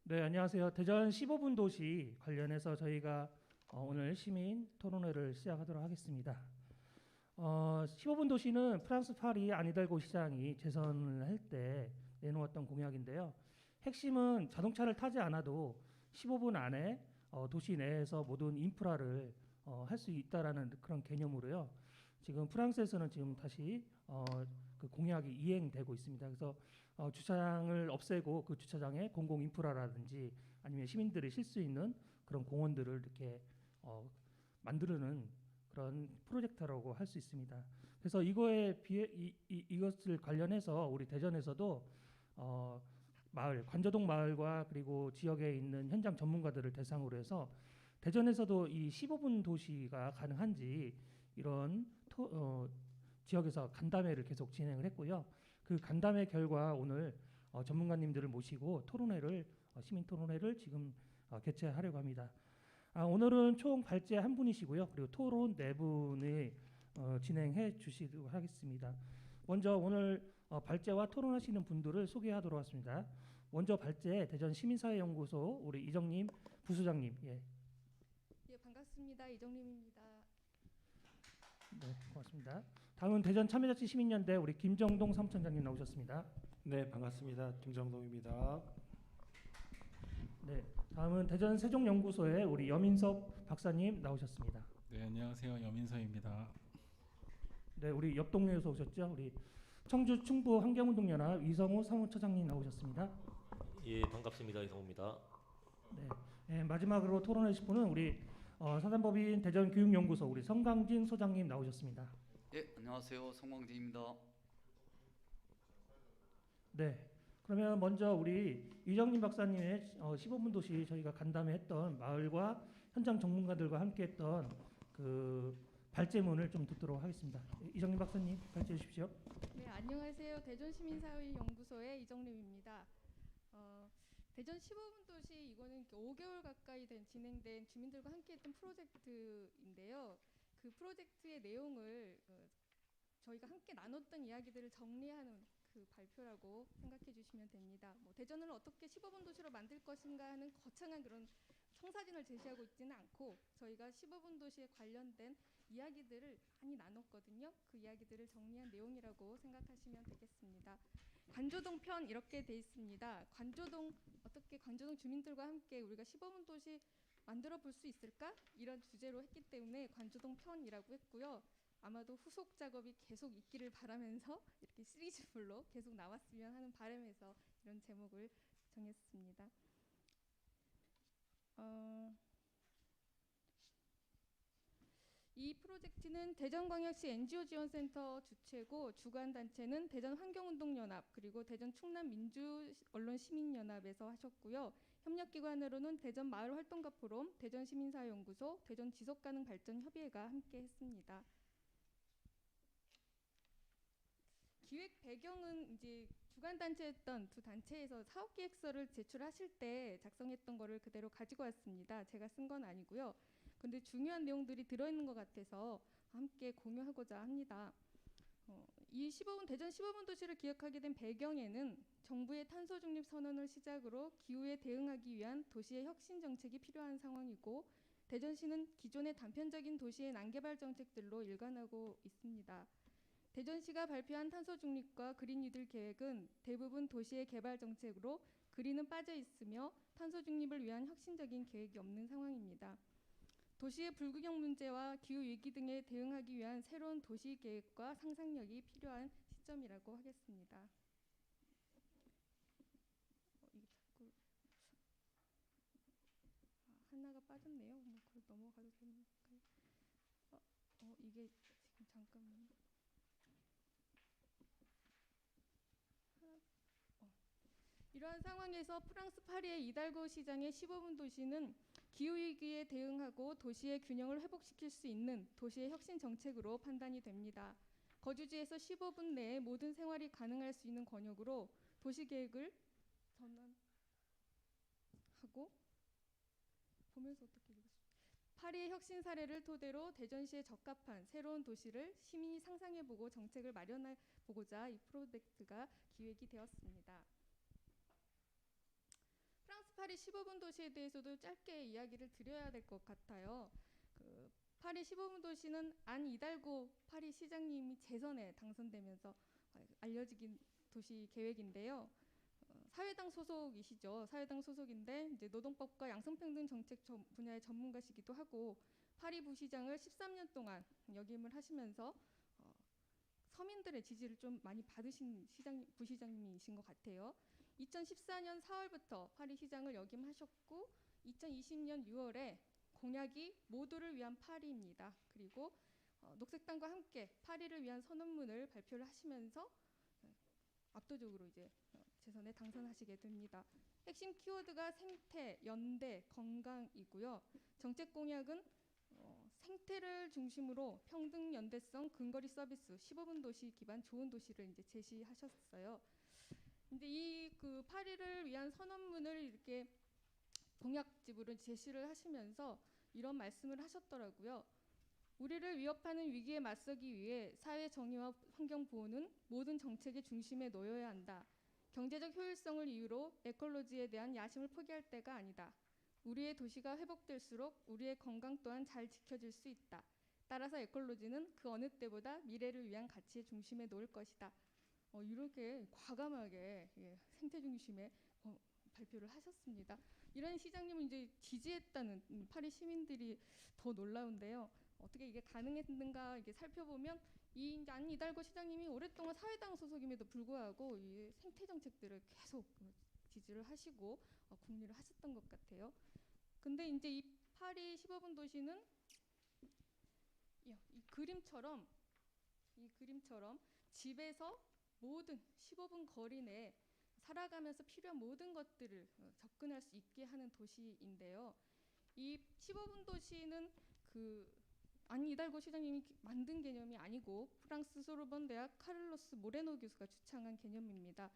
네, 안녕하세요. 대전 15분 도시 관련해서 저희가 오늘 시민 토론회를 시작하도록 하겠습니다. 15분 도시는 프랑스 파리 아니달고 시장이 재선을 할 때 내놓았던 공약인데요. 핵심은 자동차를 타지 않아도 15분 안에 도시 내에서 모든 인프라를 할 수 있다라는 그런 개념으로요. 지금 프랑스에서는 지금 다시 그 공약이 이행되고 있습니다. 그래서 주차장을 없애고 그 주차장에 공공 인프라라든지 아니면 시민들이 쉴 수 있는 그런 공원들을 이렇게 만드는 그런 프로젝트라고 할 수 있습니다. 그래서 이거에 비해 이것을 관련해서 우리 대전에서도 마을 관저동 마을과 그리고 지역에 있는 현장 전문가들을 대상으로 해서 대전에서도 이 15분 도시가 가능한지 이런 지역에서 간담회를 계속 진행을 했고요. 그 간담회 결과 오늘 전문가님들을 모시고 토론회를 시민 토론회를 지금 개최하려고 합니다. 오늘은 총 발제 한 분이시고요. 그리고 토론 네 분이 진행해 주시도록 하겠습니다. 먼저 오늘 발제와 토론하시는 분들을 소개하도록 하겠습니다. 먼저 발제 대전 시민사회연구소 우리 이정님 부소장님. 예. 예, 반갑습니다. 이정림입니다. 네, 고맙습니다. 다음은 대전 참여자치 시민연대 우리 김정동 사무총장님 나오셨습니다. 네, 반갑습니다. 김정동입니다. 네, 다음은 대전 세종연구소의 우리 여민섭 박사님 나오셨습니다. 네, 안녕하세요. 여민서입니다. 네, 우리 옆 동네에서 오셨죠? 우리 청주 충북 환경운동연합 이성우 사무처장님 나오셨습니다. 예, 반갑습니다. 이성우입니다. 네, 마지막으로 토론하실 분은 우리 사단법인 대전교육연구소 우리 성강진 소장님 나오셨습니다. 예, 안녕하세요. 성광진입니다. 네, 그러면 먼저 우리 이정림 박사님의 15분 도시 저희가 간담회했던 마을과 현장 전문가들과 함께했던 그 발제문을 좀 듣도록 하겠습니다. 이정림 박사님 발제해 주십시오. 네, 안녕하세요. 대전시민사회연구소의 이정림입니다. 대전 15분 도시 이거는 5개월 가까이 진행된 주민들과 함께했던 프로젝트인데요. 그 프로젝트의 내용을 저희가 함께 나눴던 이야기들을 정리하는 그 발표라고 생각해 주시면 됩니다. 뭐 대전을 어떻게 15분 도시로 만들 것인가 하는 거창한 그런 청사진을 제시하고 있지는 않고 저희가 15분 도시에 관련된 이야기들을 많이 나눴거든요. 그 이야기들을 정리한 내용이라고 생각하시면 되겠습니다. 관조동 편 이렇게 돼 있습니다. 어떻게 관조동 주민들과 함께 우리가 15분 도시 만들어 볼 수 있을까? 이런 주제로 했기 때문에 관조동 편이라고 했고요. 아마도 후속 작업이 계속 있기를 바라면서 이렇게 시리즈물로 계속 나왔으면 하는 바람에서 이런 제목을 정했습니다. 이 프로젝트는 대전광역시 NGO 지원센터 주최고 주관 단체는 대전환경운동연합 그리고 대전 충남 민주언론시민연합에서 하셨고요. 협력기관으로는 대전 마을활동가 포럼, 대전시민사회연구소, 대전 지속가능발전협의회가 함께 했습니다. 기획 배경은 이제 주관 단체였던 두 단체에서 사업 계획서를 제출하실 때 작성했던 거를 그대로 가지고 왔습니다. 제가 쓴 건 아니고요. 근데 중요한 내용들이 들어있는 것 같아서 함께 공유하고자 합니다. 대전 15분 도시를 기획하게 된 배경에는 정부의 탄소 중립 선언을 시작으로 기후에 대응하기 위한 도시의 혁신 정책이 필요한 상황이고 대전시는 기존의 단편적인 도시의 난개발 정책들로 일관하고 있습니다. 대전시가 발표한 탄소 중립과 그린 뉴딜 계획은 대부분 도시의 개발 정책으로 그린은 빠져 있으며 탄소 중립을 위한 혁신적인 계획이 없는 상황입니다. 도시의 불균형 문제와 기후 위기 등에 대응하기 위한 새로운 도시 계획과 상상력이 필요한 시점이라고 하겠습니다. 이게 자꾸 하나가 빠졌네요. 그걸 넘어가도 되는가요? 이게 지금 잠깐만요. 이러한 상황에서 프랑스 파리의 이달고 시장의 15분 도시는 기후위기에 대응하고 도시의 균형을 회복시킬 수 있는 도시의 혁신 정책으로 판단이 됩니다. 거주지에서 15분 내에 모든 생활이 가능할 수 있는 권역으로 도시계획을 전환하고 보면서 어떻게 읽으시죠? 파리의 혁신 사례를 토대로 대전시에 적합한 새로운 도시를 시민이 상상해보고 정책을 마련해보고자 이 프로젝트가 기획이 되었습니다. 프랑스 파리 15분 도시에 대해서도 짧게 이야기를 드려야 될 것 같아요. 파리 15분 도시는 안 이달고 파리 시장님이 재선에 당선되면서 알려진 도시 계획인데요. 사회당 소속이시죠. 사회당 소속인데 이제 노동법과 양성평등 정책 분야의 전문가시기도 하고 파리 부시장을 13년 동안 역임을 하시면서 서민들의 지지를 좀 많이 받으신 부시장님이신 것 같아요. 2014년 4월부터 파리 시장을 역임하셨고 2020년 6월에 공약이 모두를 위한 파리입니다. 그리고 녹색당과 함께 파리를 위한 선언문을 발표를 하시면서 압도적으로 이제 재선에 당선하시게 됩니다. 핵심 키워드가 생태, 연대, 건강이고요. 정책 공약은 생태를 중심으로 평등, 연대성, 근거리 서비스, 15분 도시 기반 좋은 도시를 이제 제시하셨어요. 근데 이 파리를 위한 선언문을 이렇게 공약집으로 제시를 하시면서 이런 말씀을 하셨더라고요. 우리를 위협하는 위기에 맞서기 위해 사회 정의와 환경 보호는 모든 정책의 중심에 놓여야 한다. 경제적 효율성을 이유로 에콜로지에 대한 야심을 포기할 때가 아니다. 우리의 도시가 회복될수록 우리의 건강 또한 잘 지켜질 수 있다. 따라서 에콜로지는 그 어느 때보다 미래를 위한 가치의 중심에 놓을 것이다. 이렇게 과감하게 생태 중심에 발표를 하셨습니다. 이런 시장님을 이제 지지했다는 파리 시민들이 더 놀라운데요. 어떻게 이게 가능했는가 이게 살펴보면 이 안 이달고 시장님이 오랫동안 사회당 소속임에도 불구하고 이 생태 정책들을 계속 지지를 하시고 국리를 하셨던 것 같아요. 근데 이제 이 파리 15분 도시는 이 그림처럼 집에서 모든 15분 거리 내에 살아가면서 필요한 모든 것들을 접근할 수 있게 하는 도시인데요. 이 15분 도시는 안 이달고 시장님이 만든 개념이 아니고 프랑스 소르본 대학 카를로스 모레노 교수가 주창한 개념입니다.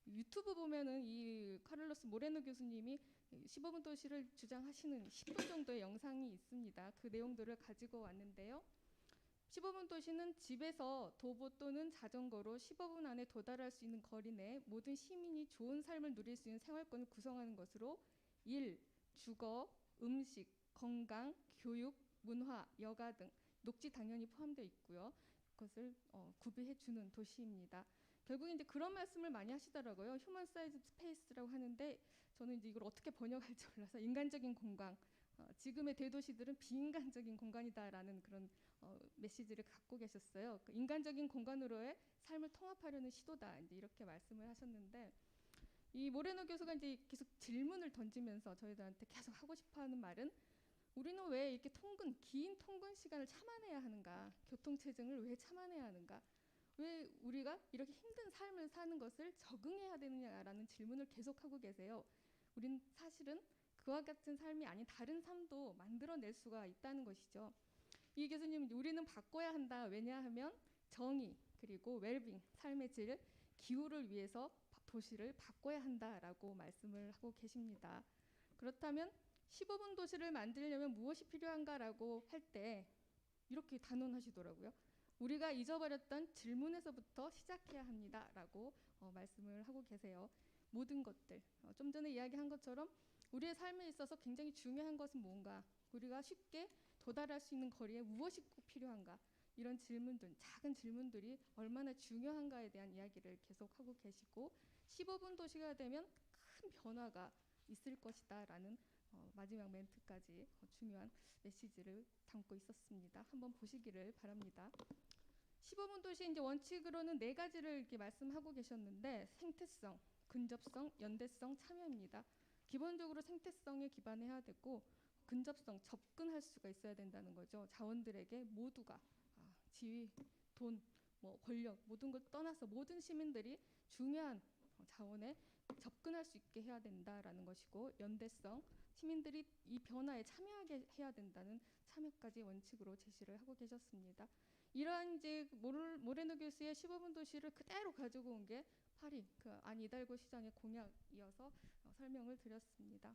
유튜브 보면은 이 카를로스 모레노 교수님이 15분 도시를 주장하시는 10분 정도의 영상이 있습니다. 그 내용들을 가지고 왔는데요. 15분 도시는 집에서 도보 또는 자전거로 15분 안에 도달할 수 있는 거리 내에 모든 시민이 좋은 삶을 누릴 수 있는 생활권을 구성하는 것으로 일, 주거, 음식, 건강, 교육, 문화, 여가 등 녹지 당연히 포함되어 있고요. 그것을 구비해 주는 도시입니다. 결국 이제 그런 말씀을 많이 하시더라고요. 휴먼 사이즈 스페이스라고 하는데 저는 이제 이걸 어떻게 번역할지 몰라서 인간적인 공간, 지금의 대도시들은 비인간적인 공간이다라는 그런 메시지를 갖고 계셨어요. 인간적인 공간으로의 삶을 통합하려는 시도다. 이제 이렇게 말씀을 하셨는데 이 모레노 교수가 이제 계속 질문을 던지면서 저희들한테 계속 하고 싶어하는 말은 우리는 왜 이렇게 긴 통근 시간을 참아내야 하는가? 교통체증을 왜 참아내야 하는가? 왜 우리가 이렇게 힘든 삶을 사는 것을 적응해야 되느냐라는 질문을 계속하고 계세요. 우린 사실은 그와 같은 삶이 아닌 다른 삶도 만들어낼 수가 있다는 것이죠. 이 교수님, 우리는 바꿔야 한다. 왜냐하면 정의 그리고 웰빙, 삶의 질, 기후를 위해서 도시를 바꿔야 한다라고 말씀을 하고 계십니다. 그렇다면 15분 도시를 만들려면 무엇이 필요한가라고 할 때 이렇게 단언하시더라고요. 우리가 잊어버렸던 질문에서부터 시작해야 합니다라고 말씀을 하고 계세요. 모든 것들, 좀 전에 이야기한 것처럼 우리의 삶에 있어서 굉장히 중요한 것은 뭔가, 우리가 쉽게 도달할 수 있는 거리에 무엇이 꼭 필요한가, 이런 질문들, 작은 질문들이 얼마나 중요한가에 대한 이야기를 계속 하고 계시고 15분 도시가 되면 큰 변화가 있을 것이다 라는 마지막 멘트까지 중요한 메시지를 담고 있었습니다. 한번 보시기를 바랍니다. 15분 도시 이제 원칙으로는 4가지를 이렇게 말씀하고 계셨는데 생태성, 근접성, 연대성, 참여입니다. 기본적으로 생태성에 기반해야 되고 근접성, 접근할 수가 있어야 된다는 거죠. 자원들에게 모두가 지위, 돈, 권력 모든 걸 떠나서 모든 시민들이 중요한 자원에 접근할 수 있게 해야 된다라는 것이고, 연대성, 시민들이 이 변화에 참여하게 해야 된다는 참여까지 원칙으로 제시를 하고 계셨습니다. 이러한 이제 모레노 교수의 15분 도시를 그대로 가지고 온 게 파리 안 이달고 시장의 공약이어서 설명을 드렸습니다.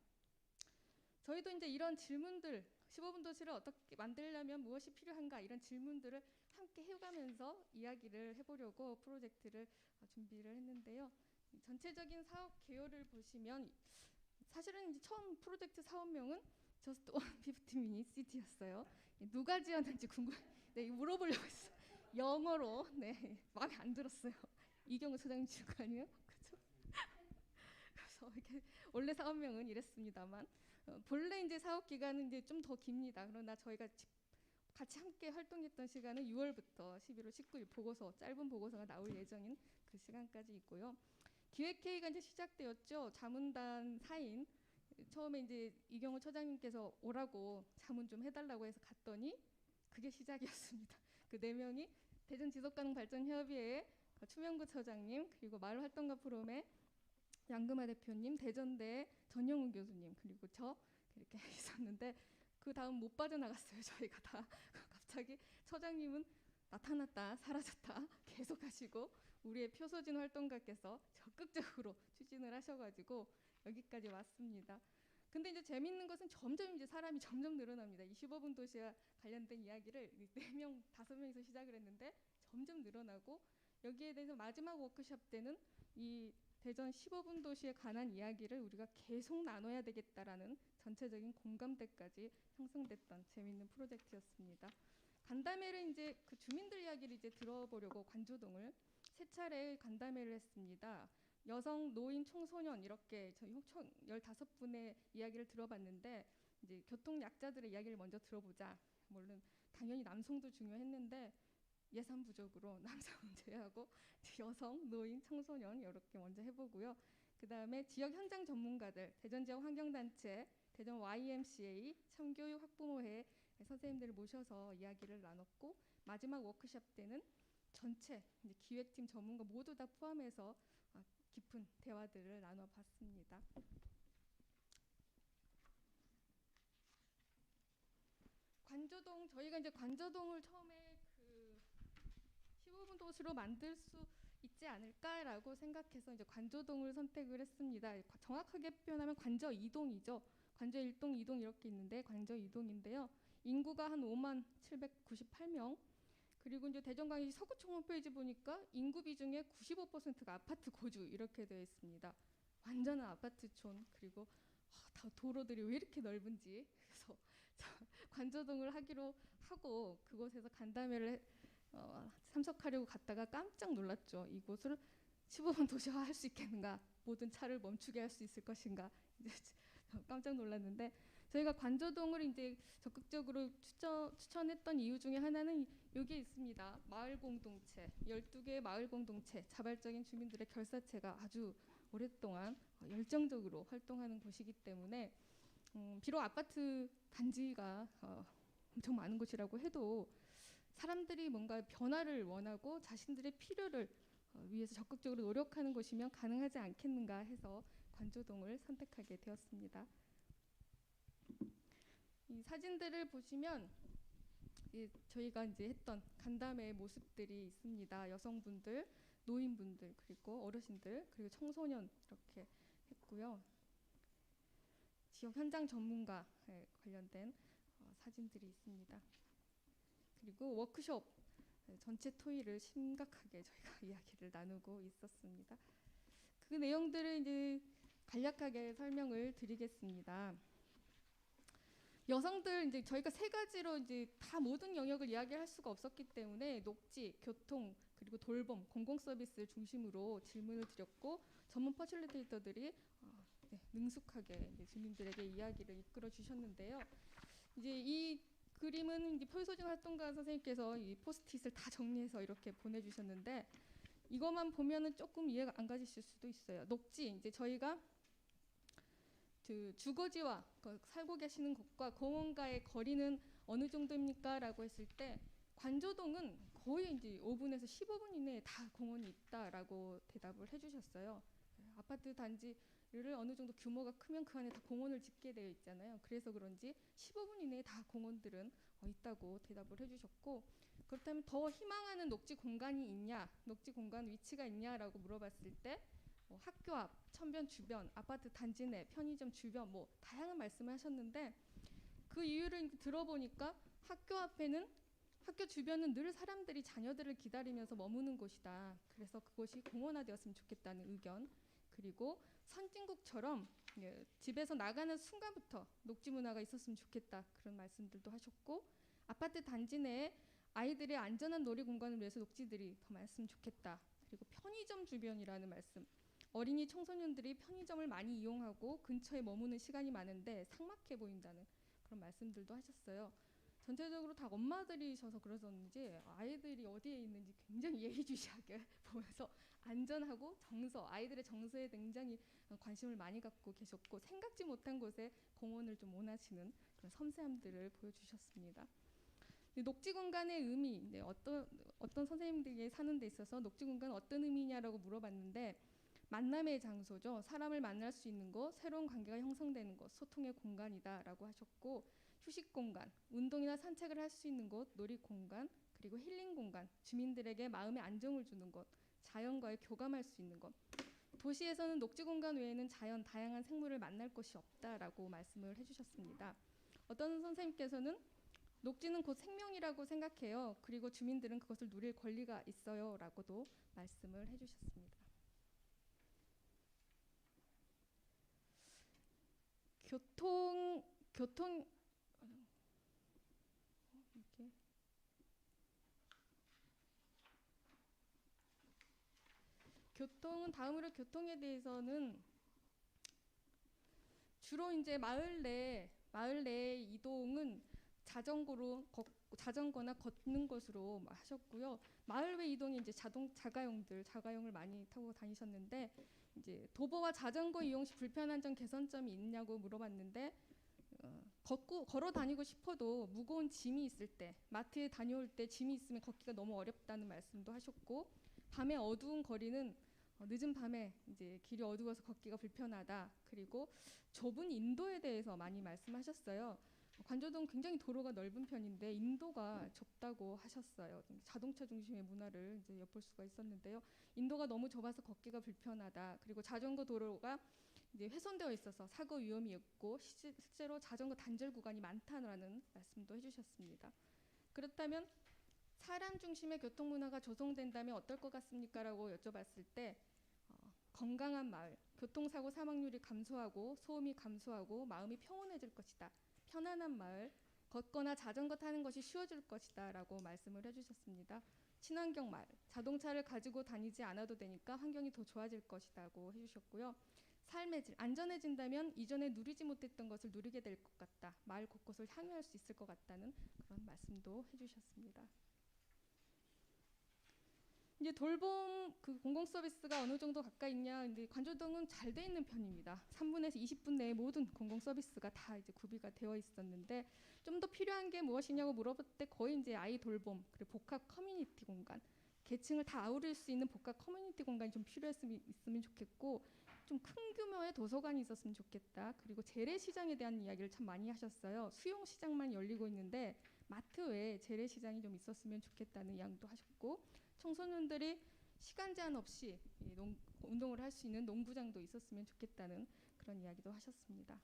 저희도 이제 이런 질문들, 15분 도시를 어떻게 만들려면 무엇이 필요한가, 이런 질문들을 함께 해가면서 이야기를 해보려고 프로젝트를 준비를 했는데요. 전체적인 사업 개요를 보시면 사실은 이제 처음 프로젝트 사업명은 Just 150 Minutes City였어요. 누가 지었는지 궁금. 네, 이거 물어보려고 했어요. 영어로. 네, 마음에 안 들었어요. 이경우 소장님 지은 거 아니에요? 그렇죠? 그래서 이렇게 원래 사업명은 이랬습니다만 본래 이제 사업 기간은 이제 좀 더 깁니다. 그러나 저희가 같이 함께 활동했던 시간은 6월부터 11월 19일 보고서 짧은 보고서가 나올 예정인 그 시간까지 있고요. 기획회의가 이제 시작되었죠. 자문단 4인 처음에 이제 이경호 처장님께서 오라고 자문 좀 해달라고 해서 갔더니 그게 시작이었습니다. 그 4명이 대전지속가능발전협의회 추명구 처장님, 그리고 마을활동가 포럼의 양금아 대표님, 대전대 전영훈 교수님, 그리고 저 이렇게 있었는데 그 다음 못 빠져나갔어요. 저희가 다. 갑자기 처장님은 나타났다 사라졌다 계속 하시고 우리의 표소진 활동가께서 적극적으로 추진을 하셔가지고 여기까지 왔습니다. 근데 이제 재밌는 것은 점점 이제 사람이 점점 늘어납니다. 이 15분 도시와 관련된 이야기를 4명, 5명에서 시작을 했는데 점점 늘어나고 여기에 대해서 마지막 워크숍 때는 이 대전 15분 도시에 관한 이야기를 우리가 계속 나눠야 되겠다라는 전체적인 공감대까지 형성됐던 재밌는 프로젝트였습니다. 간담회를 이제 그 주민들 이야기를 이제 들어보려고 관조동을 3차례 간담회를 했습니다. 여성, 노인, 청소년 이렇게 저희 15분의 이야기를 들어봤는데 이제 교통 약자들의 이야기를 먼저 들어보자. 물론 당연히 남성도 중요했는데 예산 부족으로 남성은 제외하고 여성, 노인, 청소년 이렇게 먼저 해보고요. 그 다음에 지역 현장 전문가들, 대전 지역 환경단체, 대전 YMCA, 참교육 학부모회 선생님들을 모셔서 이야기를 나눴고 마지막 워크숍 때는 전체 이제 기획팀 전문가 모두 다 포함해서 깊은 대화들을 나눠봤습니다. 관저동 저희가 이제 관저동을 처음에 그 15분 도시로 만들 수 있지 않을까라고 생각해서 이제 관저동을 선택을 했습니다. 정확하게 표현하면 관저 2동이죠. 관저 1동, 2동 이렇게 있는데 관저 2동인데요. 인구가 한 5만 798명. 그리고 이제 대전광역시 서구청 홈페이지 보니까 인구 비중의 95%가 아파트 거주 이렇게 되어 있습니다. 완전한 아파트촌. 그리고 다 도로들이 왜 이렇게 넓은지 그래서 관저동을 하기로 하고 그곳에서 간담회를 참석하려고 갔다가 깜짝 놀랐죠. 이곳을 15분 도시화할 수 있겠는가? 모든 차를 멈추게 할 수 있을 것인가? 이제 깜짝 놀랐는데 저희가 관저동을 이제 적극적으로 추천했던 이유 중에 하나는 여기에 있습니다. 마을 공동체, 12개의 마을 공동체, 자발적인 주민들의 결사체가 아주 오랫동안 열정적으로 활동하는 곳이기 때문에 비록 아파트 단지가 엄청 많은 곳이라고 해도 사람들이 뭔가 변화를 원하고 자신들의 필요를 위해서 적극적으로 노력하는 곳이면 가능하지 않겠는가 해서 관저동을 선택하게 되었습니다. 이 사진들을 보시면 저희가 이제 했던 간담회의 모습들이 있습니다. 여성분들, 노인분들, 그리고 어르신들, 그리고 청소년 이렇게 했고요. 지역 현장 전문가에 관련된 사진들이 있습니다. 그리고 워크숍 전체 토의를 심각하게 저희가 이야기를 나누고 있었습니다. 그 내용들을 이제 간략하게 설명을 드리겠습니다. 여성들 이제 저희가 3가지로 이제 다 모든 영역을 이야기할 수가 없었기 때문에 녹지, 교통, 그리고 돌봄, 공공 서비스를 중심으로 질문을 드렸고 전문 퍼실리테이터들이 능숙하게 이제 주민들에게 이야기를 이끌어 주셨는데요. 이제 이 그림은 이제 표소진 활동가 선생님께서 이 포스트잇을 다 정리해서 이렇게 보내주셨는데 이것만 보면은 조금 이해가 안 가실 수도 있어요. 녹지 이제 저희가 그 주거지와 살고 계시는 곳과 공원과의 거리는 어느 정도입니까? 라고 했을 때 관저동은 거의 이제 5분에서 15분 이내에 다 공원이 있다라고 대답을 해주셨어요. 아파트 단지를 어느 정도 규모가 크면 그 안에 다 공원을 짓게 되어 있잖아요. 그래서 그런지 15분 이내에 다 공원들은 있다고 대답을 해주셨고 그렇다면 더 희망하는 녹지 공간이 있냐, 녹지 공간 위치가 있냐라고 물어봤을 때 학교 앞, 천변 주변, 아파트 단지 내, 편의점 주변 뭐 다양한 말씀을 하셨는데 그 이유를 들어보니까 학교 앞에는 학교 주변은 늘 사람들이 자녀들을 기다리면서 머무는 곳이다. 그래서 그곳이 공원화되었으면 좋겠다는 의견. 그리고 선진국처럼 집에서 나가는 순간부터 녹지 문화가 있었으면 좋겠다 그런 말씀들도 하셨고 아파트 단지 내에 아이들의 안전한 놀이 공간을 위해서 녹지들이 더 많았으면 좋겠다. 그리고 편의점 주변이라는 말씀. 어린이 청소년들이 편의점을 많이 이용하고 근처에 머무는 시간이 많은데 삭막해 보인다는 그런 말씀들도 하셨어요. 전체적으로 다 엄마들이셔서 그러셨는지 아이들이 어디에 있는지 굉장히 예의주시하게 보면서 안전하고 정서, 아이들의 정서에 굉장히 관심을 많이 갖고 계셨고 생각지 못한 곳에 공원을 좀 원하시는 그런 섬세함들을 보여주셨습니다. 녹지 공간의 의미, 어떤 선생님들이 사는 데 있어서 녹지 공간은 어떤 의미냐라고 물어봤는데 만남의 장소죠. 사람을 만날 수 있는 곳, 새로운 관계가 형성되는 곳, 소통의 공간이다라고 하셨고 휴식 공간, 운동이나 산책을 할 수 있는 곳, 놀이 공간, 그리고 힐링 공간, 주민들에게 마음의 안정을 주는 곳, 자연과의 교감할 수 있는 곳. 도시에서는 녹지 공간 외에는 자연, 다양한 생물을 만날 곳이 없다라고 말씀을 해주셨습니다. 어떤 선생님께서는 녹지는 곧 생명이라고 생각해요. 그리고 주민들은 그것을 누릴 권리가 있어요. 라고도 말씀을 해주셨습니다. 다음으로 교통에 대해서는 주로 이제 마을 내 이동은 자전거나 걷는 것으로 하셨고요. 마을 외 이동이 이제 자가용을 많이 타고 다니셨는데 이제 도보와 자전거 이용 시 불편한 점 개선점이 있냐고 물어봤는데 걸어 다니고 싶어도 무거운 짐이 있을 때 마트에 다녀올 때 짐이 있으면 걷기가 너무 어렵다는 말씀도 하셨고 밤에 어두운 거리는 늦은 밤에 이제 길이 어두워서 걷기가 불편하다. 그리고 좁은 인도에 대해서 많이 말씀하셨어요. 관저동 굉장히 도로가 넓은 편인데 인도가 좁다고 하셨어요. 자동차 중심의 문화를 이제 엿볼 수가 있었는데요. 인도가 너무 좁아서 걷기가 불편하다. 그리고 자전거 도로가 이제 훼손되어 있어서 사고 위험이 있고 실제로 자전거 단절 구간이 많다는 말씀도 해주셨습니다. 그렇다면 사람 중심의 교통 문화가 조성된다면 어떨 것 같습니까? 라고 여쭤봤을 때 건강한 마을, 교통사고 사망률이 감소하고 소음이 감소하고 마음이 평온해질 것이다. 편안한 마을, 걷거나 자전거 타는 것이 쉬워질 것이다 라고 말씀을 해주셨습니다. 친환경 마을, 자동차를 가지고 다니지 않아도 되니까 환경이 더 좋아질 것이라고 해주셨고요. 삶의 질, 안전해진다면 이전에 누리지 못했던 것을 누리게 될 것 같다. 마을 곳곳을 향유할 수 있을 것 같다는 그런 말씀도 해주셨습니다. 이제 돌봄 공공 서비스가 어느 정도 가까이 있냐? 근데 관저동은 잘 돼 있는 편입니다. 3분에서 20분 내에 모든 공공 서비스가 다 이제 구비가 되어 있었는데 좀 더 필요한 게 무엇이냐고 물어볼 때 거의 이제 아이 돌봄 그리고 복합 커뮤니티 공간, 계층을 다 아우를 수 있는 복합 커뮤니티 공간이 좀 있으면 좋겠고 좀 큰 규모의 도서관이 있었으면 좋겠다. 그리고 재래시장에 대한 이야기를 참 많이 하셨어요. 수용시장만 열리고 있는데 마트 외에 재래시장이 좀 있었으면 좋겠다는 이야기도 하셨고 청소년들이 시간 제한 없이 운동을 할 수 있는 농구장도 있었으면 좋겠다는 그런 이야기도 하셨습니다.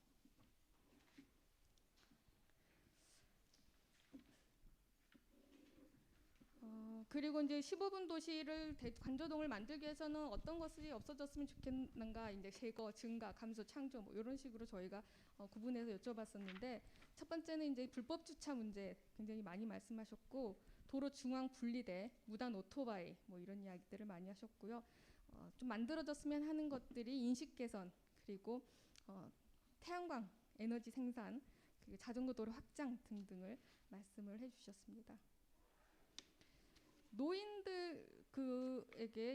그리고 이제 15분 도시를 관저동을 만들기 위해서는 어떤 것이 없어졌으면 좋겠는가, 이제 제거, 증가, 감소, 창조 뭐 이런 식으로 저희가 구분해서 여쭤봤었는데 첫 번째는 이제 불법 주차 문제 굉장히 많이 말씀하셨고 도로 중앙 분리대, 무단 오토바이 뭐 이런 이야기들을 많이 하셨고요. 좀 만들어졌으면 하는 것들이 인식 개선 그리고 태양광 에너지 생산 그리고 자전거 도로 확장 등등을 말씀을 해주셨습니다. 노인들에게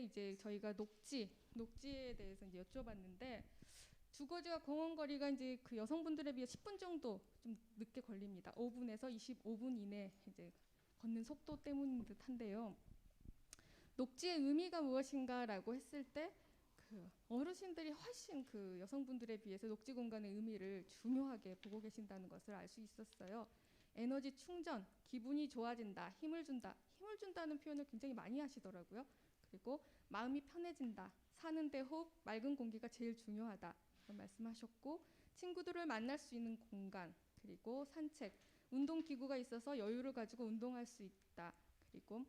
이제 저희가 녹지에 대해서 이제 여쭤봤는데 주거지와 공원 거리가 이제 그 여성분들에 비해 10분 정도 좀 늦게 걸립니다. 5분에서 25분 이내 이제 걷는 속도 때문인 듯한데요. 녹지의 의미가 무엇인가라고 했을 때 그 어르신들이 훨씬 그 여성분들에 비해서 녹지 공간의 의미를 중요하게 보고 계신다는 것을 알 수 있었어요. 에너지 충전, 기분이 좋아진다, 힘을 준다는 표현을 굉장히 많이 하시더라고요. 그리고 마음이 편해진다, 사는데 호흡, 맑은 공기가 제일 중요하다 그런 말씀하셨고 친구들을 만날 수 있는 공간 그리고 산책, 운동기구가 있어서 여유를 가지고 운동할 수 있다. 그리고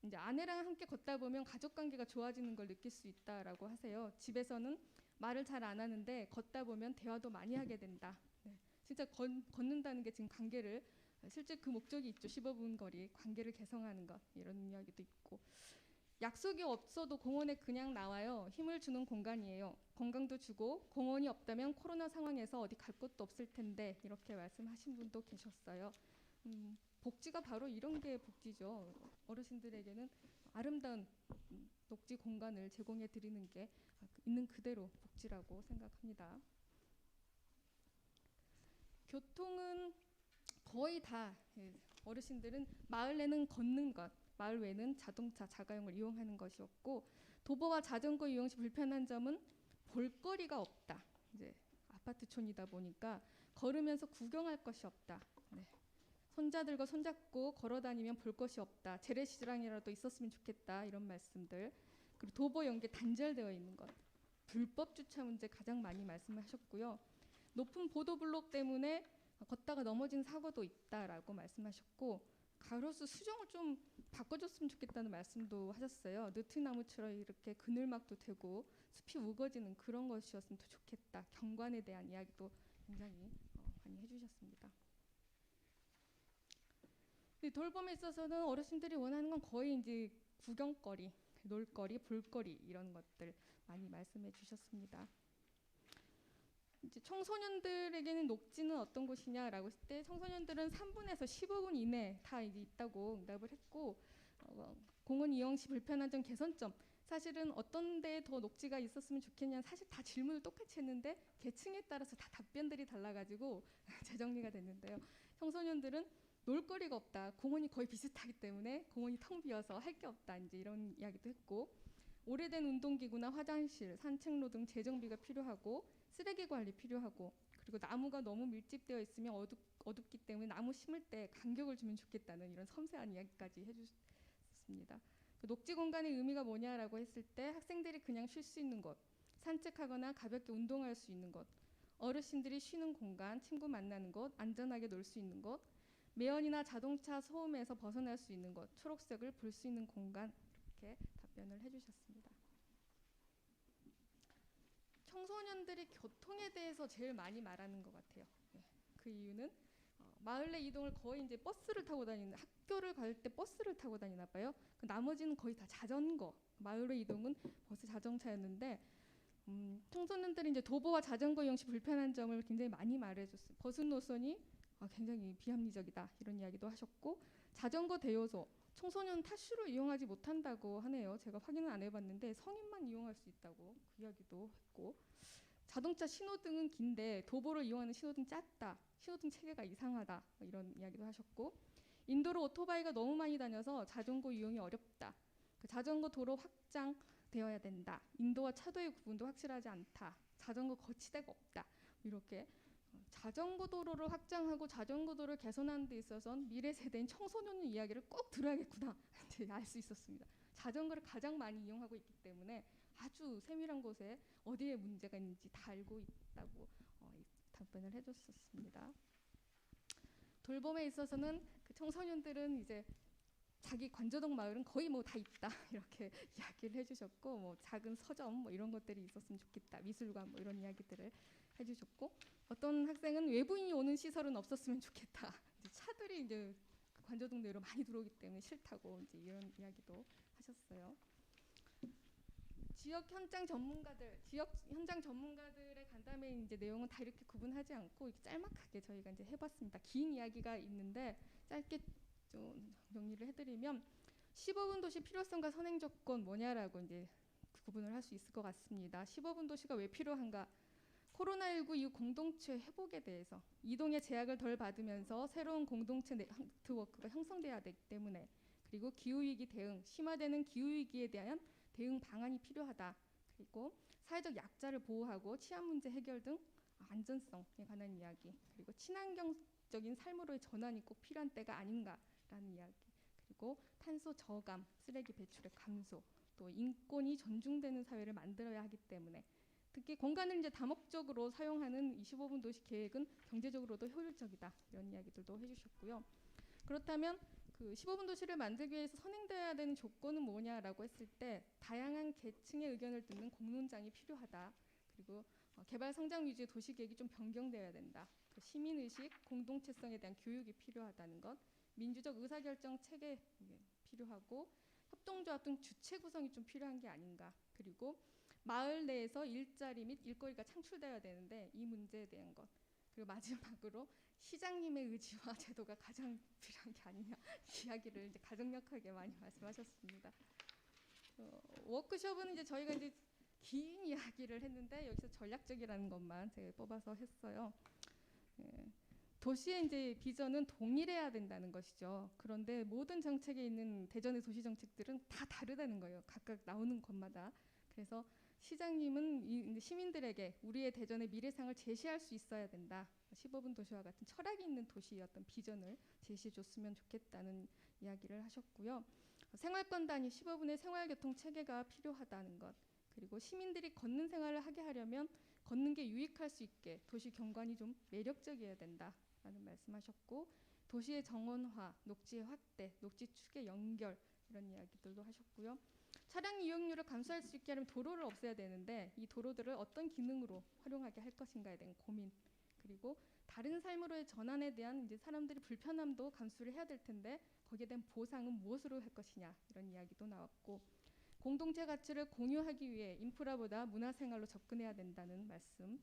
이제 아내랑 함께 걷다 보면 가족관계가 좋아지는 걸 느낄 수 있다라고 하세요. 집에서는 말을 잘 안 하는데 걷다 보면 대화도 많이 하게 된다. 네. 진짜 걷는다는 게 지금 관계를 실제 그 목적이 있죠. 15분 거리 관계를 개성하는 것 이런 이야기도 있고 약속이 없어도 공원에 그냥 나와요. 힘을 주는 공간이에요. 건강도 주고 공원이 없다면 코로나 상황에서 어디 갈 곳도 없을 텐데 이렇게 말씀하신 분도 계셨어요. 복지가 바로 이런 게 복지죠. 어르신들에게는 아름다운 녹지 공간을 제공해 드리는 게 있는 그대로 복지라고 생각합니다. 교통은 거의 다 어르신들은 마을 내는 걷는 것, 마을 외는 자동차, 자가용을 이용하는 것이었고 도보와 자전거 이용 시 불편한 점은 볼거리가 없다. 이제 아파트촌이다 보니까 걸으면서 구경할 것이 없다. 네. 손자들과 손잡고 걸어다니면 볼 것이 없다. 재래시장이라도 있었으면 좋겠다. 이런 말씀들. 그리고 도보 연계 단절되어 있는 것. 불법 주차 문제 가장 많이 말씀하셨고요. 높은 보도블록 때문에 걷다가 넘어진 사고도 있다라고 말씀하셨고 가로수 수정을 좀 바꿔줬으면 좋겠다는 말씀도 하셨어요. 느티나무처럼 이렇게 그늘막도 되고 숲이 우거지는 그런 것이었으면 더 좋겠다. 경관에 대한 이야기도 굉장히 많이 해주셨습니다. 돌봄에 있어서는 어르신들이 원하는 건 거의 이제 구경거리, 놀거리, 볼거리 이런 것들 많이 말씀해 주셨습니다. 이제 청소년들에게는 녹지는 어떤 곳이냐라고 했을 때 청소년들은 3분에서 15분 이내 다 이제 있다고 응답을 했고 공원 이용 시 불편한 점 개선점 사실은 어떤 데에 더 녹지가 있었으면 좋겠냐 사실 다 질문을 똑같이 했는데 계층에 따라서 다 답변들이 달라가지고 재정리가 됐는데요. 청소년들은 놀거리가 없다. 공원이 거의 비슷하기 때문에 공원이 텅 비어서 할 게 없다. 이제 이런 이야기도 했고 오래된 운동기구나 화장실, 산책로 등 재정비가 필요하고 쓰레기 관리 필요하고 그리고 나무가 너무 밀집되어 있으면 어둡기 때문에 나무 심을 때 간격을 주면 좋겠다는 이런 섬세한 이야기까지 해주셨습니다. 그 녹지 공간의 의미가 뭐냐라고 했을 때 학생들이 그냥 쉴 수 있는 곳, 산책하거나 가볍게 운동할 수 있는 곳, 어르신들이 쉬는 공간, 친구 만나는 곳, 안전하게 놀 수 있는 곳, 매연이나 자동차 소음에서 벗어날 수 있는 곳, 초록색을 볼 수 있는 공간 이렇게 답변을 해주셨습니다. 청소년들이 교통에 대해서 제일 많이 말하는 것 같아요. 네. 그 이유는 마을 내 이동을 거의 이제 버스를 타고 다니는 학교를 갈 때 버스를 타고 다니나 봐요. 그 나머지는 거의 다 자전거. 마을 내 이동은 버스, 자동차였는데 청소년들이 이제 도보와 자전거 이용 시 불편한 점을 굉장히 많이 말해줬어요. 버스 노선이 굉장히 비합리적이다 이런 이야기도 하셨고 자전거 대여소 청소년 타슈로 이용하지 못한다고 하네요. 제가 확인은 안 해봤는데 성인만 이용할 수 있다고 그 이야기도 했고 자동차 신호등은 긴데 도보를 이용하는 신호등 짧다. 신호등 체계가 이상하다 이런 이야기도 하셨고 인도로 오토바이가 너무 많이 다녀서 자전거 이용이 어렵다. 그 자전거 도로 확장되어야 된다. 인도와 차도의 구분도 확실하지 않다. 자전거 거치대가 없다. 이렇게 자전거 도로를 확장하고 자전거 도로를 개선하는 데 있어서는 미래 세대인 청소년 이야기를 꼭 들어야겠구나 알 수 있었습니다. 자전거를 가장 많이 이용하고 있기 때문에 아주 세밀한 곳에 어디에 문제가 있는지 다 알고 있다고 답변을 해줬었습니다. 돌봄에 있어서는 그 청소년들은 이제 자기 관저동 마을은 거의 뭐 다 있다 이렇게 이야기를 해주셨고 뭐 작은 서점 뭐 이런 것들이 있었으면 좋겠다 미술관 뭐 이런 이야기들을 해주셨고 어떤 학생은 외부인이 오는 시설은 없었으면 좋겠다. 이제 차들이 이제 관저동 내로 많이 들어오기 때문에 싫다고 이제 이런 이야기도 하셨어요. 지역 현장 전문가들의 간담회 이제 내용은 다 이렇게 구분하지 않고 이렇게 짤막하게 저희가 이제 해봤습니다. 긴 이야기가 있는데 짧게 좀 정리를 해드리면 15분 도시 필요성과 선행 조건 뭐냐라고 이제 구분을 할 수 있을 것 같습니다. 15분 도시가 왜 필요한가? 코로나19 이후 공동체 회복에 대해서 이동의 제약을 덜 받으면서 새로운 공동체 네트워크가 형성돼야 되기 때문에 그리고 기후위기 대응, 심화되는 기후위기에 대한 대응 방안이 필요하다. 그리고 사회적 약자를 보호하고 치안 문제 해결 등 안전성에 관한 이야기 그리고 친환경적인 삶으로의 전환이 꼭 필요한 때가 아닌가라는 이야기 그리고 탄소 저감, 쓰레기 배출의 감소 또 인권이 존중되는 사회를 만들어야 하기 때문에 특히 공간을 이제 다목적으로 사용하는 25분 도시 계획은 경제적으로도 효율적이다 이런 이야기들도 해주셨고요. 그렇다면 그 15분 도시를 만들기 위해서 선행되어야 되는 조건은 뭐냐라고 했을 때 다양한 계층의 의견을 듣는 공론장이 필요하다. 그리고 개발 성장 위주의 도시 계획이 좀 변경되어야 된다. 그 시민 의식, 공동체성에 대한 교육이 필요하다는 것, 민주적 의사결정 체계 필요하고 협동조합 등 주체 구성이 좀 필요한 게 아닌가. 그리고 마을 내에서 일자리 및 일거리가 창출되어야 되는데 이 문제에 대한 것. 그리고 마지막으로 시장님의 의지와 제도가 가장 필요한 게 아니냐 이야기를 이제 가정력하게 많이 말씀하셨습니다. 워크숍은 이제 저희가 이제 긴 이야기를 했는데 여기서 전략적이라는 것만 제가 뽑아서 했어요. 도시의 이제 비전은 동일해야 된다는 것이죠. 그런데 모든 정책에 있는 대전의 도시 정책들은 다 다르다는 거예요. 각각 나오는 것마다. 그래서 시장님은 시민들에게 우리의 대전의 미래상을 제시할 수 있어야 된다. 15분 도시와 같은 철학이 있는 도시의 어떤 비전을 제시해 줬으면 좋겠다는 이야기를 하셨고요. 생활권 단위 15분의 생활교통 체계가 필요하다는 것. 그리고 시민들이 걷는 생활을 하게 하려면 걷는 게 유익할 수 있게 도시 경관이 좀 매력적이어야 된다라는 말씀하셨고, 도시의 정원화, 녹지의 확대, 녹지 축의 연결 이런 이야기들도 하셨고요. 차량 이용률을 감소할 수 있게 하려면 도로를 없애야 되는데 이 도로들을 어떤 기능으로 활용하게 할 것인가에 대한 고민, 그리고 다른 삶으로의 전환에 대한 이제 사람들이 불편함도 감수를 해야 될 텐데 거기에 대한 보상은 무엇으로 할 것이냐 이런 이야기도 나왔고, 공동체 가치를 공유하기 위해 인프라보다 문화생활로 접근해야 된다는 말씀,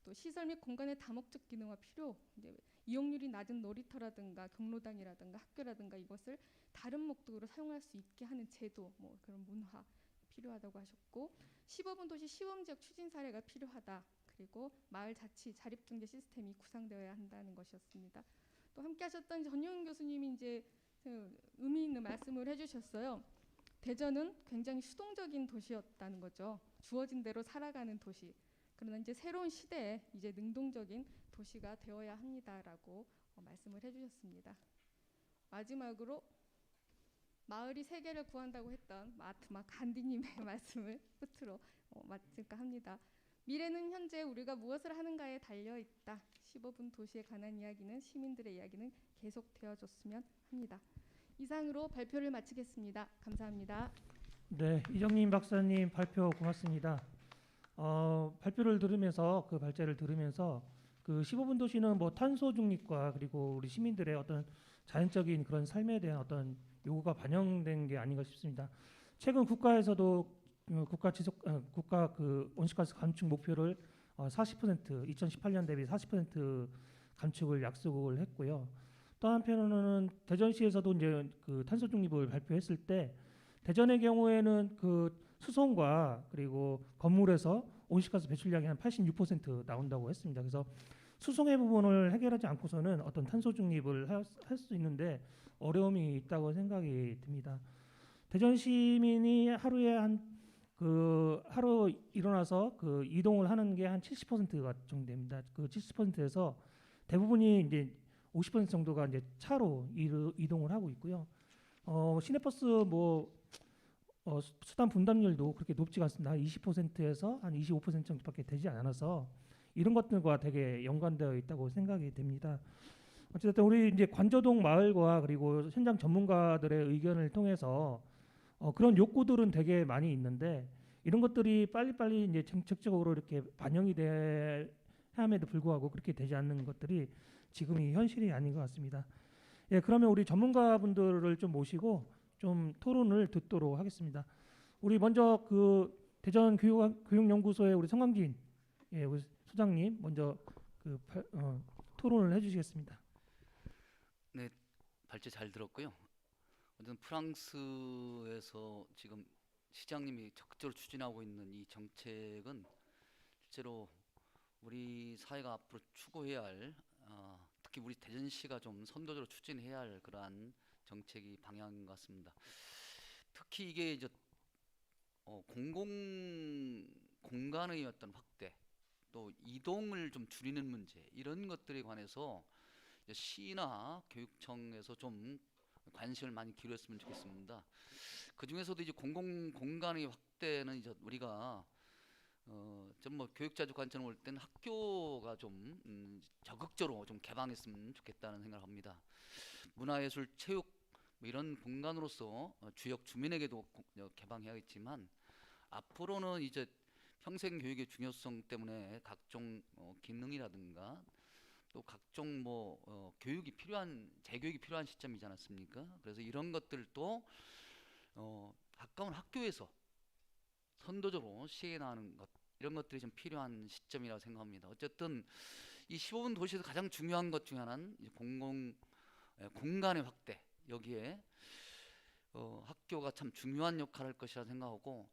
또 시설 및 공간의 다목적 기능화 필요, 이제 이용률이 낮은 놀이터라든가 경로당이라든가 학교라든가 이것을 다른 목적으로 사용할 수 있게 하는 제도, 뭐 그런 문화 필요하다고 하셨고, 15분 도시 시범지역 추진 사례가 필요하다. 그리고 마을 자치 자립중개 시스템이 구상되어야 한다는 것이었습니다. 또 함께하셨던 전용 교수님이 이제 의미 있는 말씀을 해주셨어요. 대전은 굉장히 수동적인 도시였다는 거죠. 주어진 대로 살아가는 도시. 그러나 이제 새로운 시대에 이제 능동적인 도시가 되어야 합니다라고 말씀을 해주셨습니다. 마지막으로 마을이 세계를 구한다고 했던 마하트마 간디님의 말씀을 끝으로 마칠까 합니다. 미래는 현재 우리가 무엇을 하는가에 달려 있다. 15분 도시에 관한 이야기는 시민들의 이야기는 계속되어줬으면 합니다. 이상으로 발표를 마치겠습니다. 감사합니다. 네, 이정림 박사님 발표 고맙습니다. 발표를 들으면서 그 발제를 들으면서 그 15분 도시는 뭐 탄소 중립과 그리고 우리 시민들의 어떤 자연적인 그런 삶에 대한 어떤 요구가 반영된 게 아닌가 싶습니다. 최근 국가에서도 국가 그 온실가스 감축 목표를 40% 2018년 대비 40% 감축을 약속을 했고요. 또 한편으로는 대전시에서도 이제 그 탄소 중립을 발표했을 때 대전의 경우에는 그 수송과 그리고 건물에서 온실가스 배출량이 한 86% 나온다고 했습니다. 그래서 수송의 부분을 해결하지 않고서는 어떤 탄소 중립을 할 수 있는데 어려움이 있다고 생각이 듭니다. 대전 시민이 하루에 하루 일어나서 그 이동을 하는 게 한 70%가 정도 됩니다. 그 70%에서 대부분이 이제 50% 정도가 이제 차로 이동을 하고 있고요. 시내버스 수단 분담률도 그렇게 높지가 않습니다. 20%에서 한 25% 정도밖에 되지 않아서 이런 것들과 되게 연관되어 있다고 생각이 됩니다. 어쨌든 우리 이제 관저동 마을과 그리고 현장 전문가들의 의견을 통해서 그런 욕구들은 되게 많이 있는데 이런 것들이 빨리빨리 이제 정책적으로 이렇게 반영이 함에도 불구하고 그렇게 되지 않는 것들이 지금이 현실이 아닌 것 같습니다. 예, 그러면 우리 전문가분들을 좀 모시고 좀 토론을 듣도록 하겠습니다. 우리 먼저 그 대전 교육연구소의 우리 성광진 우리 소장님 먼저 토론을 해주시겠습니다. 네, 발제 잘 들었고요. 어쨌든 프랑스에서 지금 시장님이 적극적으로 추진하고 있는 이 정책은 실제로 우리 사회가 앞으로 추구해야 할 특히 우리 대전시가 좀 선도적으로 추진해야 할 그러한 정책이 방향인 것 같습니다. 특히 이게 이제 공공 공간의 어떤 확대, 또 이동을 좀 줄이는 문제 이런 것들에 관해서 이제 시나 교육청에서 좀 관심을 많이 기울였으면 좋겠습니다. 그 중에서도 이제 공공 공간의 확대는 이제 우리가 좀 뭐 교육자적 관점을 볼 때는 학교가 좀 적극적으로 좀 개방했으면 좋겠다는 생각을 합니다. 문화예술, 체육 뭐 이런 공간으로서 주역 주민에게도 개방해야겠지만 앞으로는 이제 평생 교육의 중요성 때문에 각종 기능이라든가 또 각종 교육이 필요한 재교육이 필요한 시점이지 않았습니까? 그래서 이런 것들도 가까운 학교에서 선도적으로 시행하는 것 이런 것들이 좀 필요한 시점이라고 생각합니다. 어쨌든 이 15분 도시에서 가장 중요한 것 중에 하나는 이제 공간의 확대 여기에 학교가 참 중요한 역할을 할 것이라 생각하고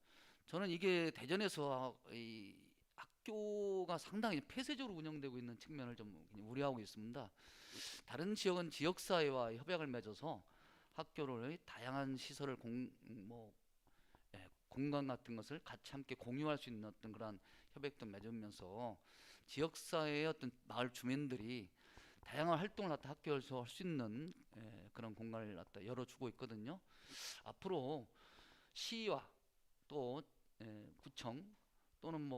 저는 이게 대전에서 이 학교가 상당히 폐쇄적으로 운영되고 있는 측면을 좀 우려하고 있습니다. 다른 지역은 지역사회와 협약을 맺어서 학교를 다양한 시설을 공간 같은 것을 같이 함께 공유할 수 있는 어떤 그런 협약도 맺으면서 지역사회의 어떤 마을 주민들이 다양한 활동을 갖다 학교에서 할 수 있는 그런 공간을 갖다 열어주고 있거든요. 앞으로 시와 또 구청 또는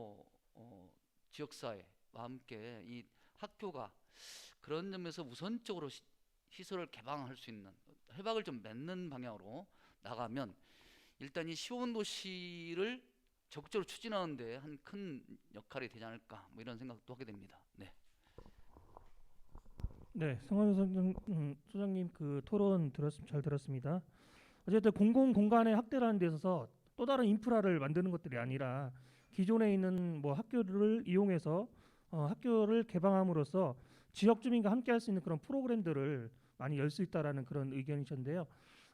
지역사회와 함께 이 학교가 그런 점에서 우선적으로 시설을 개방할 수 있는 협약을 좀 맺는 방향으로 나가면 일단 이 15분 도시를 적극적으로 추진하는데 한 큰 역할이 되지 않을까 이런 생각도 하게 됩니다. 네. 네, 성원 소장님 그 토론 잘 들었습니다. 어쨌든 공공 공간의 확대라는 데 있어서 또 다른 인프라를 만드는 것들이 아니라 기존에 있는 학교를 이용해서 학교를 개방함으로써 지역 주민과 함께 할 수 있는 그런 프로그램들을 많이 열 수 있다라는 그런 의견이셨는데요.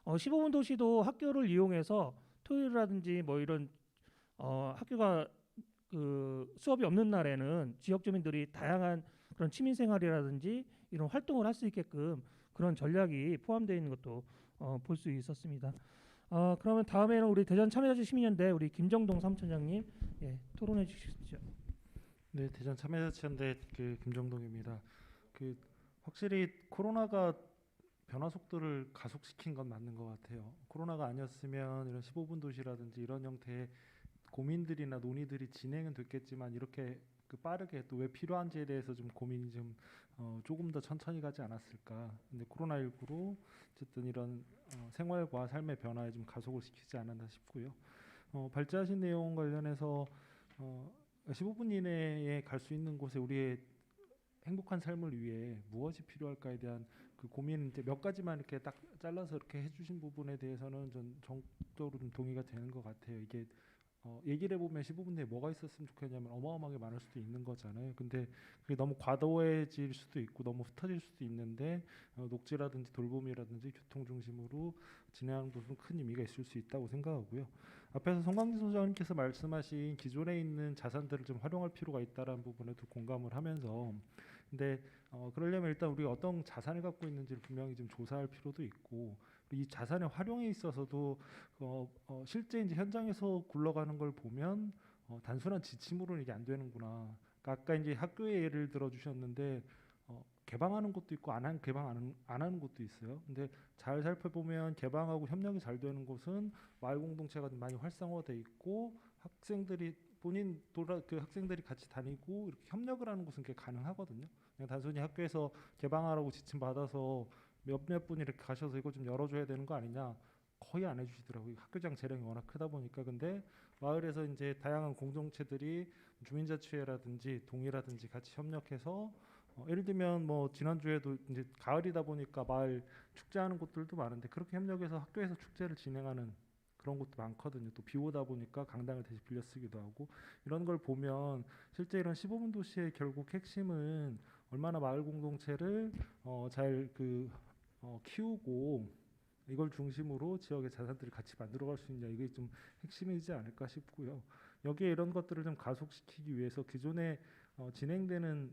15분 도시도 학교를 이용해서 토요일이라든지 이런 학교가 그 수업이 없는 날에는 지역 주민들이 다양한 그런 취미 생활이라든지 이런 활동을 할 수 있게끔 그런 전략이 포함되어 있는 것도 볼 수 있었습니다. 그러면 다음에는 우리 대전 참여자치 시민연대 우리 김정동 사무처장님 토론해 주시죠. 네, 대전 참여자치연대 김정동입니다. 확실히 코로나가 변화 속도를 가속시킨 건 맞는 것 같아요. 코로나가 아니었으면 이런 15분 도시라든지 이런 형태의 고민들이나 논의들이 진행은 됐겠지만 이렇게 빠르게 또 왜 필요한지에 대해서 좀 고민이 조금 더 천천히 가지 않았을까. 근데 코로나19로 어쨌든 이런 생활과 삶의 변화에 좀 가속을 시키지 않았나 싶고요. 발제하신 내용 관련해서 15분 이내에 갈 수 있는 곳에 우리의 행복한 삶을 위해 무엇이 필요할까에 대한 그 고민 이제 몇 가지만 이렇게 딱 잘라서 이렇게 해주신 부분에 대해서는 전 전적으로 좀 동의가 되는 것 같아요. 이게 얘기를 해보면 15분 내에 뭐가 있었으면 좋겠냐면 어마어마하게 많을 수도 있는 거잖아요. 근데 그게 너무 과도해질 수도 있고 너무 흩어질 수도 있는데 녹지라든지 돌봄이라든지 교통 중심으로 진행하는 것은 큰 의미가 있을 수 있다고 생각하고요. 앞에서 송강진 소장님께서 말씀하신 기존에 있는 자산들을 좀 활용할 필요가 있다라는 부분에도 공감을 하면서 근데 그러려면 일단 우리가 어떤 자산을 갖고 있는지를 분명히 좀 조사할 필요도 있고 이 자산의 활용에 있어서도 실제 이제 현장에서 굴러가는 걸 보면 단순한 지침으로는 이게 안 되는구나. 그러니까 아까 이제 학교의 예를 들어 주셨는데 개방하는 곳도 있고 개방 안 하는 곳도 있어요. 근데 잘 살펴보면 개방하고 협력이 잘 되는 곳은 마을 공동체가 좀 많이 활성화돼 있고 학생들이 그 학생들이 같이 다니고 이렇게 협력을 하는 곳은 그게 가능하거든요. 그냥 단순히 학교에서 개방하라고 지침 받아서 몇몇 분이 이렇게 가셔서 이거 좀 열어줘야 되는 거 아니냐 거의 안 해주시더라고요. 학교장 재량이 워낙 크다 보니까. 근데 마을에서 이제 다양한 공동체들이 주민자치회라든지 동이라든지 같이 협력해서 예를 들면 지난주에도 이제 가을이다 보니까 마을 축제하는 곳들도 많은데 그렇게 협력해서 학교에서 축제를 진행하는 그런 곳도 많거든요. 또 비 오다 보니까 강당을 다시 빌려 쓰기도 하고 이런 걸 보면 실제 이런 15분 도시의 결국 핵심은 얼마나 마을 공동체를 잘 키우고 이걸 중심으로 지역의 자산들을 같이 만들어갈 수 있냐 이게 좀 핵심이지 않을까 싶고요. 여기에 이런 것들을 좀 가속시키기 위해서 기존에 진행되는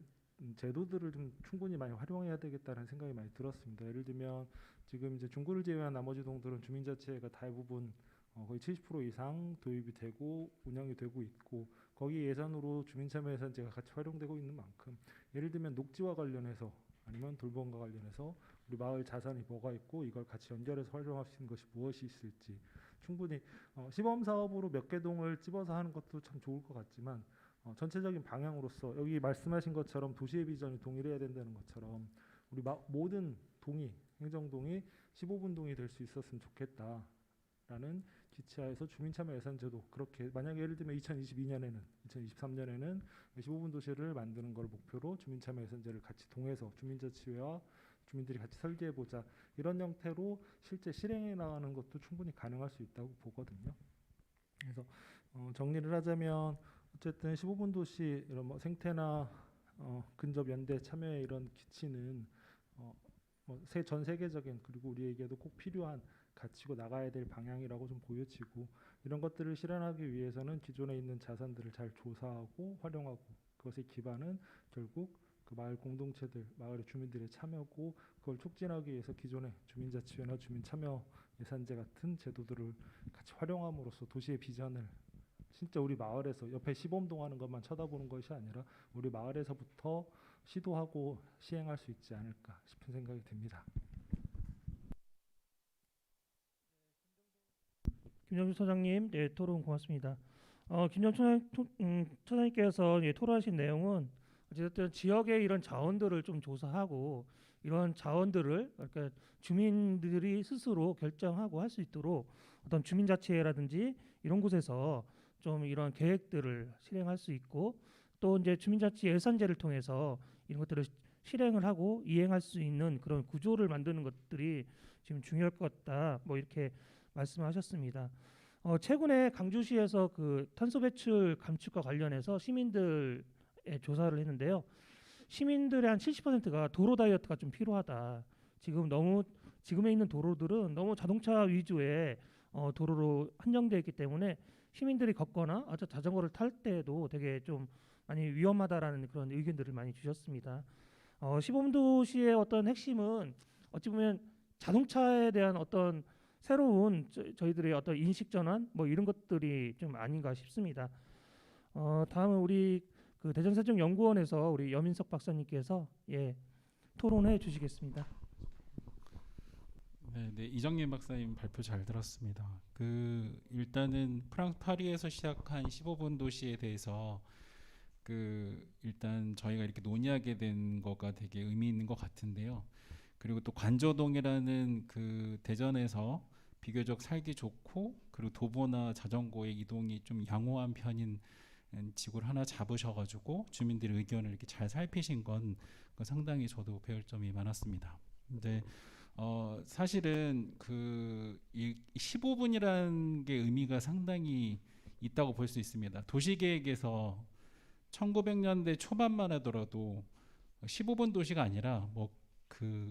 제도들을 좀 충분히 많이 활용해야 되겠다는 생각이 많이 들었습니다. 예를 들면 지금 이제 중구를 제외한 나머지 동들은 주민자치회가 대부분 거의 70% 이상 도입이 되고 운영이 되고 있고 거기 예산으로 주민참여 예산제가 같이 활용되고 있는 만큼 예를 들면 녹지와 관련해서 아니면 돌봄과 관련해서 우리 마을 자산이 뭐가 있고 이걸 같이 연결해서 활용할 수 있는 것이 무엇이 있을지 충분히 시범 사업으로 몇 개 동을 집어서 하는 것도 참 좋을 것 같지만 전체적인 방향으로서 여기 말씀하신 것처럼 도시의 비전이 동일해야 된다는 것처럼 우리 모든 행정동이 15분 동이 될 수 있었으면 좋겠다라는 기치하에서 주민참여 예산제도 그렇게 만약에 예를 들면 2023년에는 15분 도시를 만드는 걸 목표로 주민참여 예산제를 같이 통해서 주민자치회와 주민들이 같이 설계해보자 이런 형태로 실제 실행해 나가는 것도 충분히 가능할 수 있다고 보거든요. 그래서 정리를 하자면 어쨌든 15분 도시 이런 뭐 생태나 근접 연대 참여의 이런 기치는 전 세계적인 그리고 우리에게도 꼭 필요한 가치고 나가야 될 방향이라고 좀 보여지고 이런 것들을 실현하기 위해서는 기존에 있는 자산들을 잘 조사하고 활용하고 그것의 기반은 결국 그 마을 공동체들, 마을의 주민들의 참여고 그걸 촉진하기 위해서 기존의 주민자치회나 주민참여 예산제 같은 제도들을 같이 활용함으로써 도시의 비전을 진짜 우리 마을에서 옆에 시범동하는 것만 쳐다보는 것이 아니라 우리 마을에서부터 시도하고 시행할 수 있지 않을까 싶은 생각이 듭니다. 김정주 소장님, 네, 토론 고맙습니다. 김정주 소장님께서 토론하신 내용은 어쨌든 지역의 이런 자원들을 좀 조사하고 이런 자원들을 그러니까 주민들이 스스로 결정하고 할 수 있도록 어떤 주민자치회라든지 이런 곳에서 좀 이런 계획들을 실행할 수 있고 또 이제 주민자치 예산제를 통해서 이런 것들을 실행을 하고 이행할 수 있는 그런 구조를 만드는 것들이 지금 중요할 것 같다. 뭐 이렇게 말씀하셨습니다. 최근에 강주시에서 그 탄소 배출 감축과 관련해서 시민들의 조사를 했는데요. 시민들의 한 70%가 도로 다이어트가 좀 필요하다. 지금에 있는 도로들은 너무 자동차 위주의 도로로 한정되어 있기 때문에 시민들이 걷거나 자전거를 탈 때도 되게 좀 많이 위험하다라는 그런 의견들을 많이 주셨습니다. 15분 도시의 어떤 핵심은 어찌 보면 자동차에 대한 어떤 새로운 저희들의 어떤 인식 전환 뭐 이런 것들이 좀 아닌가 싶습니다. 다음은 우리 그 대전세종연구원에서 우리 여민석 박사님께서 토론해 주시겠습니다. 네, 이정림 박사님 발표 잘 들었습니다. 일단은 프랑스 파리에서 시작한 15분 도시에 대해서 일단 저희가 이렇게 논의하게 된 거가 되게 의미 있는 것 같은데요. 그리고 또 관저동이라는 그 대전에서 비교적 살기 좋고 그리고 도보나 자전거의 이동이 좀 양호한 편인 지구를 하나 잡으셔가지고 주민들의 의견을 이렇게 잘 살피신 건 상당히 저도 배울 점이 많았습니다. 근데 사실은 이 15분이라는 게 의미가 상당히 있다고 볼 수 있습니다. 도시계획에서 1900년대 초반만 하더라도 15분 도시가 아니라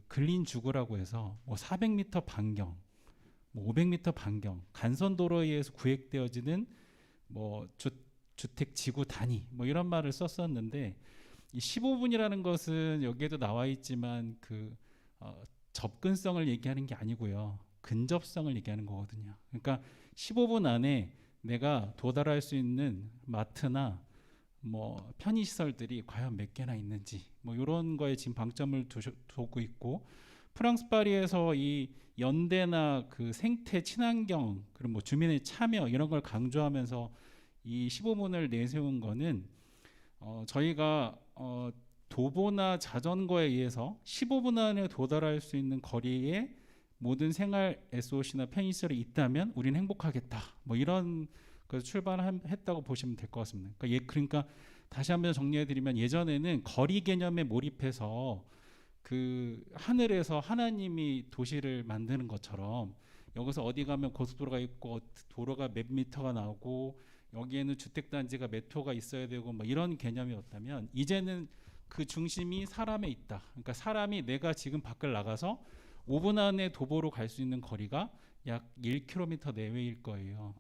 근린 주거라고 해서 400m 반경, 500m 반경, 간선도로에 의해서 구획되어지는 주택 지구 단위 이런 말을 썼었는데 이 15분이라는 것은 여기에도 나와 있지만 접근성을 얘기하는 게 아니고요. 근접성을 얘기하는 거거든요. 그러니까 15분 안에 내가 도달할 수 있는 마트나 편의시설들이 과연 몇 개나 있는지 이런 거에 지금 방점을 두고 있고 프랑스 파리에서 이 연대나 그 생태 친환경 그리고 주민의 참여 이런 걸 강조하면서 이 15분을 내세운 거는 저희가 도보나 자전거에 의해서 15분 안에 도달할 수 있는 거리에 모든 생활 SOC나 편의시설이 있다면 우리는 행복하겠다. 이런 그래서 출발했다고 보시면 될 것 같습니다. 그러니까 다시 한번 정리해드리면 예전에는 거리 개념에 몰입해서 하늘에서 하나님이 도시를 만드는 것처럼 여기서 어디 가면 고속도로가 있고 도로가 몇 미터가 나오고 여기에는 주택단지가 몇 호가 있어야 되고 이런 개념이었다면 이제는 그 중심이 사람에 있다. 그러니까 사람이 내가 지금 밖을 나가서 5분 안에 도보로 갈 수 있는 거리가 약 1km 내외일 거예요.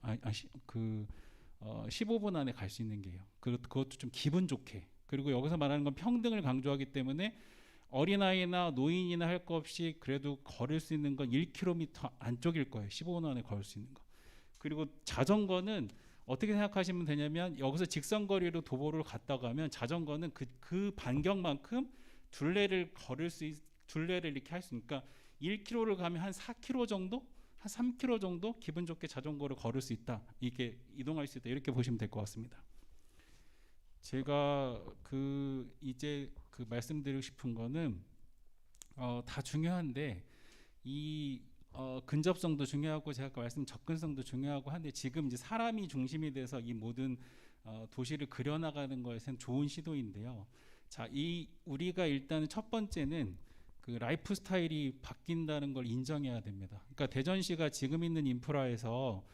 15분 안에 갈 수 있는 게요. 그것도 좀 기분 좋게. 그리고 여기서 말하는 건 평등을 강조하기 때문에 어린아이나 노인이나 할 거 없이 그래도 걸을 수 있는 건 1km 안쪽일 거예요. 15분 안에 걸을 수 있는 거. 그리고 자전거는 어떻게 생각하시면 되냐면 여기서 직선거리로 도보를 갔다 가면 자전거는 그 반경만큼 둘레를 이렇게 할 수 있으니까 1km를 가면 한 4km 정도? 한 3km 정도 기분 좋게 자전거를 걸을 수 있다. 이게 이동할 수 있다. 이렇게 보시면 될 것 같습니다. 제가 이제 말씀드리고 싶은 거는 다 중요한데 이 근접성도 중요하고 제가 아까 말씀 접근성도 중요하고 한데 지금 이제 사람이 중심이 돼서 이 모든 도시를 그려나가는 것은 좋은 시도인데요. 자, 이 우리가 일단 첫 번째는 그 라이프 스타일이 바뀐다는 걸 인정해야 됩니다. 그러니까 대전시가 지금 있는 인프라에서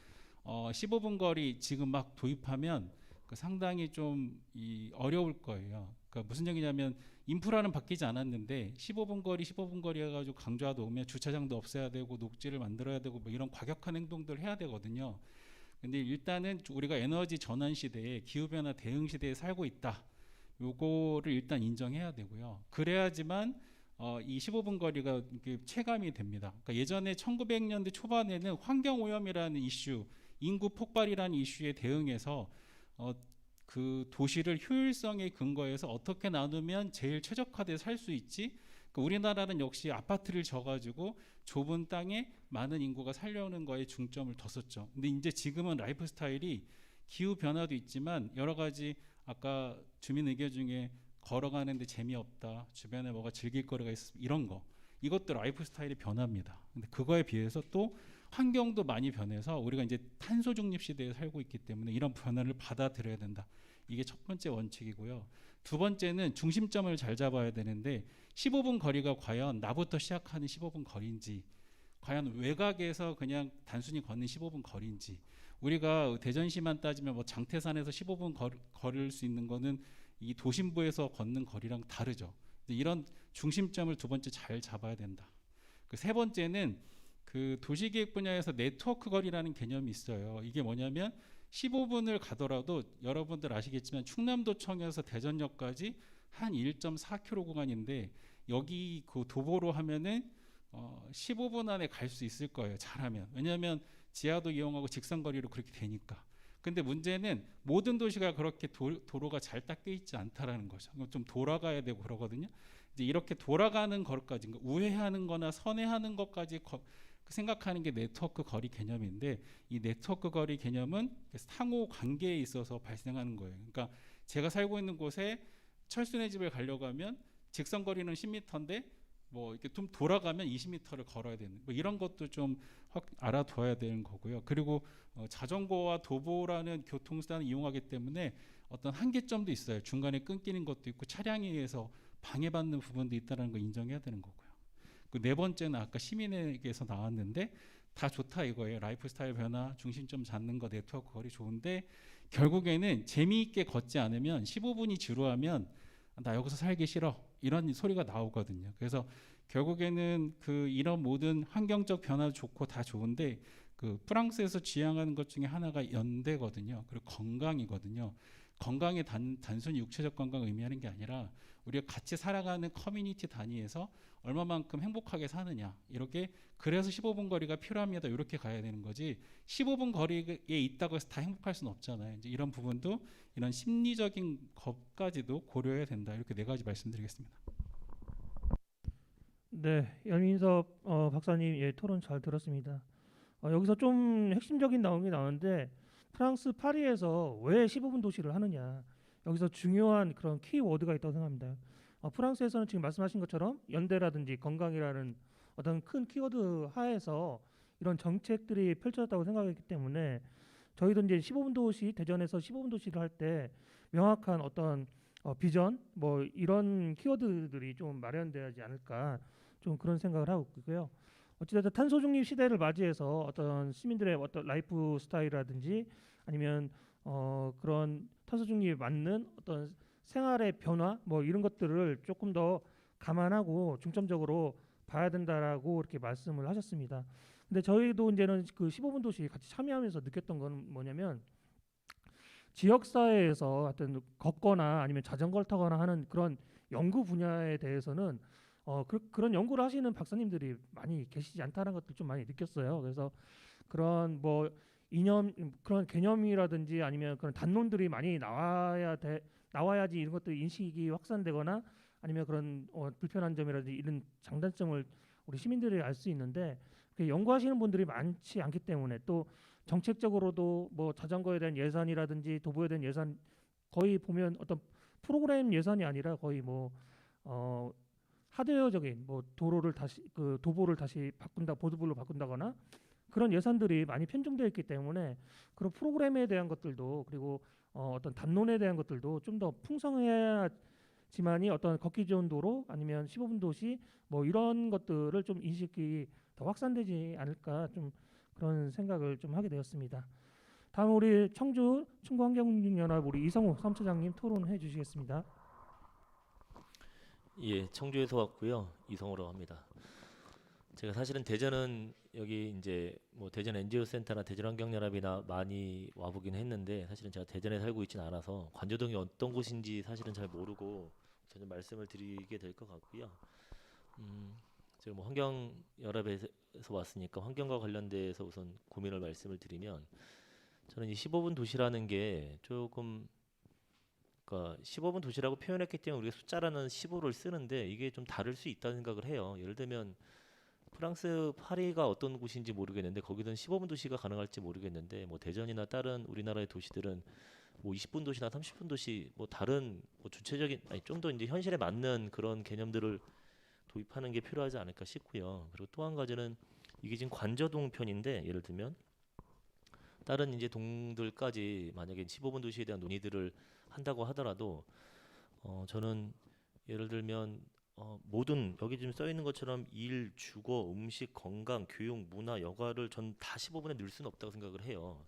15분 거리 지금 막 도입하면 상당히 좀 어려울 거예요. 그러니까 무슨 얘기냐면 인프라는 바뀌지 않았는데 15분 거리 해가지고 강조하다 오면 주차장도 없애야 되고 녹지를 만들어야 되고 뭐 이런 과격한 행동들을 해야 되거든요. 근데 일단은 우리가 에너지 전환 시대에 기후변화 대응 시대에 살고 있다. 요거를 일단 인정해야 되고요. 그래야지만 이 15분 거리가 체감이 됩니다. 그러니까 예전에 1900년대 초반에는 환경오염이라는 이슈, 인구 폭발이라는 이슈에 대응해서 그 도시를 효율성에 근거해서 어떻게 나누면 제일 최적화돼 살 수 있지? 그러니까 우리나라는 역시 아파트를 져가지고 좁은 땅에 많은 인구가 살려는 거에 중점을 뒀었죠. 근데 이제 지금은 라이프 스타일이 기후 변화도 있지만 여러 가지 아까 주민 의견 중에 걸어가는데 재미없다, 주변에 뭐가 즐길 거리가 있어 이런 거 이것도 라이프 스타일이 변합니다. 근데 그거에 비해서 또 환경도 많이 변해서 우리가 이제 탄소 중립 시대에 살고 있기 때문에 이런 변화를 받아들여야 된다. 이게 첫 번째 원칙이고요. 두 번째는 중심점을 잘 잡아야 되는데 15분 거리가 과연 나부터 시작하는 15분 거리인지 과연 외곽에서 그냥 단순히 걷는 15분 거리인지 우리가 대전시만 따지면 뭐 장태산에서 15분 걸을 수 있는 거는 이 도심부에서 걷는 거리랑 다르죠. 이런 중심점을 두 번째 잘 잡아야 된다. 그 세 번째는 그 도시계획 분야에서 네트워크 거리라는 개념이 있어요. 이게 뭐냐면 15분을 가더라도 여러분들 아시겠지만 충남도청에서 대전역까지 한 1.4km 구간인데 여기 그 도보로 하면은 15분 안에 갈 수 있을 거예요. 잘하면. 왜냐하면 지하도 이용하고 직선거리로 그렇게 되니까. 근데 문제는 모든 도시가 그렇게 도로가 잘 닦여 있지 않다라는 거죠. 좀 돌아가야 되고 그러거든요. 이제 이렇게 돌아가는 것까지 우회하는 거나 선회하는 것까지 생각하는 게 네트워크 거리 개념인데 이 네트워크 거리 개념은 상호 관계에 있어서 발생하는 거예요. 그러니까 제가 살고 있는 곳에 철순의 집을 가려고 하면 직선 거리는 10m인데 뭐 이렇게 좀 돌아가면 20m를 걸어야 되는 뭐 이런 것도 좀 알아둬야 되는 거고요. 그리고 자전거와 도보라는 교통수단을 이용하기 때문에 어떤 한계점도 있어요. 중간에 끊기는 것도 있고 차량에 의해서 방해받는 부분도 있다는 거 인정해야 되는 거고요. 그 네 번째는 아까 시민에게서 나왔는데 다 좋다 이거예요. 라이프 스타일 변화, 중심점 잡는 거, 네트워크 거리 좋은데 결국에는 재미있게 걷지 않으면 15분이 지루하면 나 여기서 살기 싫어 이런 소리가 나오거든요. 그래서 결국에는 그 이런 모든 환경적 변화도 좋고 다 좋은데 그 프랑스에서 지향하는 것 중에 하나가 연대거든요. 그리고 건강이거든요. 건강이 단순히 육체적 건강을 의미하는 게 아니라 우리가 같이 살아가는 커뮤니티 단위에서 얼마만큼 행복하게 사느냐 이렇게 그래서 15분 거리가 필요합니다. 이렇게 가야 되는 거지 15분 거리에 있다고 해서 다 행복할 수는 없잖아요. 이제 이런 부분도 이런 심리적인 것까지도 고려해야 된다. 이렇게 네 가지 말씀드리겠습니다. 네, 연민섭 박사님 예, 토론 잘 들었습니다. 여기서 좀 핵심적인 나온 게 나오는데 프랑스 파리에서 왜 15분 도시를 하느냐 여기서 중요한 그런 키워드가 있다고 생각합니다. 프랑스에서는 지금 말씀하신 것처럼 연대라든지 건강이라는 어떤 큰 키워드 하에서 이런 정책들이 펼쳐졌다고 생각했기 때문에 저희도 이제 15분 도시 대전에서 15분 도시를 할 때 명확한 어떤 비전 뭐 이런 키워드들이 좀 마련되어야지 않을까 좀 그런 생각을 하고 있고요. 어찌됐든 탄소 중립 시대를 맞이해서 어떤 시민들의 어떤 라이프 스타일이라든지 아니면 그런 탄소 중립에 맞는 어떤 생활의 변화 뭐 이런 것들을 조금 더 감안하고 중점적으로 봐야 된다라고 이렇게 말씀을 하셨습니다. 근데 저희도 이제는 그 15분 도시 같이 참여하면서 느꼈던 건 뭐냐면 지역 사회에서 하여튼 걷거나 아니면 자전거를 타거나 하는 그런 연구 분야에 대해서는 그런 연구를 하시는 박사님들이 많이 계시지 않다는 것들 좀 많이 느꼈어요. 그래서 그런 뭐 그런 개념이라든지 아니면 그런 단론들이 많이 나와야지 이런 것들 인식이 확산되거나 아니면 그런 불편한 점이라든지 이런 장단점을 우리 시민들이 알 수 있는데 연구하시는 분들이 많지 않기 때문에 또 정책적으로도 뭐 자전거에 대한 예산이라든지 도보에 대한 예산 거의 보면 어떤 프로그램 예산이 아니라 거의 뭐 하드웨어적인 뭐 도로를 다시 그 도보를 다시 바꾼다 보도블로 바꾼다거나 그런 예산들이 많이 편중되어 있기 때문에 그런 프로그램에 대한 것들도 그리고 어떤 담론에 대한 것들도 좀 더 풍성해야지만이 어떤 걷기 좋은 도로 아니면 15분 도시 뭐 이런 것들을 좀 인식이 더 확산되지 않을까 좀 그런 생각을 좀 하게 되었습니다. 다음 우리 청주 충구환경연합 우리 이성우 사무처장님 토론해 주시겠습니다. 예, 청주에서 왔고요. 이성호라고 합니다. 제가 사실은 대전은 여기 이제 뭐 대전 NGO 센터나 대전 환경연합이나 많이 와보긴 했는데 사실은 제가 대전에 살고 있지는 않아서 관저동이 어떤 곳인지 사실은 잘 모르고 저는 말씀을 드리게 될 것 같고요. 제가 뭐 환경연합에서 왔으니까 환경과 관련돼서 우선 고민을 말씀을 드리면 저는 이 15분 도시라는 게 조금 그러니까 15분 도시라고 표현했기 때문에 우리가 숫자라는 15를 쓰는데 이게 좀 다를 수 있다는 생각을 해요. 예를 들면 프랑스 파리가 어떤 곳인지 모르겠는데 거기는 15분 도시가 가능할지 모르겠는데 뭐 대전이나 다른 우리나라의 도시들은 뭐 20분 도시나 30분 도시 뭐 다른 뭐 주체적인 아니 좀 더 이제 현실에 맞는 그런 개념들을 도입하는 게 필요하지 않을까 싶고요. 그리고 또 한 가지는 이게 지금 관저동 편인데 예를 들면 다른 이제 동들까지 만약에 15분 도시에 대한 논의들을 한다고 하더라도 저는 예를 들면 모든 여기 지금 써 있는 것처럼 일, 주거, 음식, 건강, 교육, 문화, 여가를 전 다 15분에 넣을 수는 없다고 생각을 해요.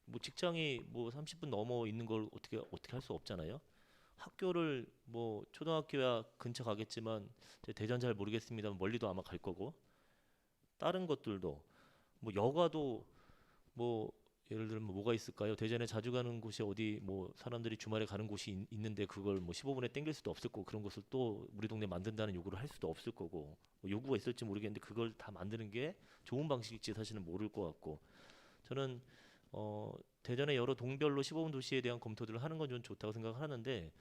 뭐 직장이 뭐 30분 넘어 있는 걸 어떻게 할 수 없잖아요. 학교를 뭐 초등학교야 근처 가겠지만 이제 대전 잘 모르겠습니다만 멀리도 아마 갈 거고 다른 것들도 뭐 여가도 뭐 예를 들면 뭐가 있을까요? 대전에 자주 가는 곳이 어디 뭐 사람들이 주말에 가는 곳이 있는데 그걸 뭐 15분에 땡길 수도 없을 거고 그런 것을 또 우리 동네 만든다는 요구를 할 수도 없을 거고 뭐 요구가 있을지 모르겠는데 그걸 다 만드는 게 좋은 방식일지 사실은 모를 것 같고 저는 대전의 여러 동별로 15분 도시에 대한 검토들을 하는 건 좀 좋다고 생각하는데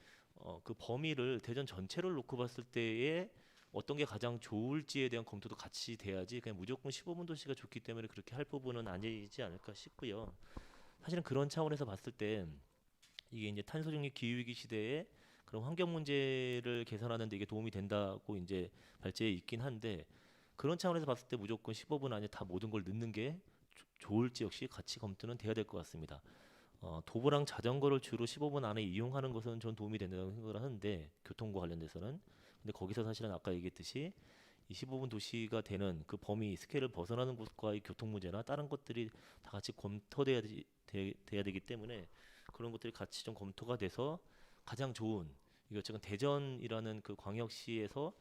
그 범위를 대전 전체를 놓고 봤을 때에 어떤 게 가장 좋을지에 대한 검토도 같이 돼야지 그냥 무조건 15분 도시가 좋기 때문에 그렇게 할 부분은 아니지 않을까 싶고요. 사실은 그런 차원에서 봤을 때 이게 이제 탄소 중립 기후위기 시대에 그런 환경 문제를 개선하는 데 이게 도움이 된다고 이제 발제에 있긴 한데 그런 차원에서 봤을 때 무조건 15분 안에 다 모든 걸 넣는 게 좋을지 역시 같이 검토는 돼야 될 것 같습니다. 도보랑 자전거를 주로 15분 안에 이용하는 것은 전 도움이 된다고 생각을 하는데 교통과 관련돼서는 근데 거기서 사실은 아까 얘기했듯이 이 15분 도시가 되는 그 범위 스케일을 벗어나는 곳과의 교통 문제나 다른 것들이 다 같이 돼야 되기 때문에 그런 것들이 같이 좀 검토가 돼서 가장 좋은 이게 어쨌든 대전이라는 그 광역시에서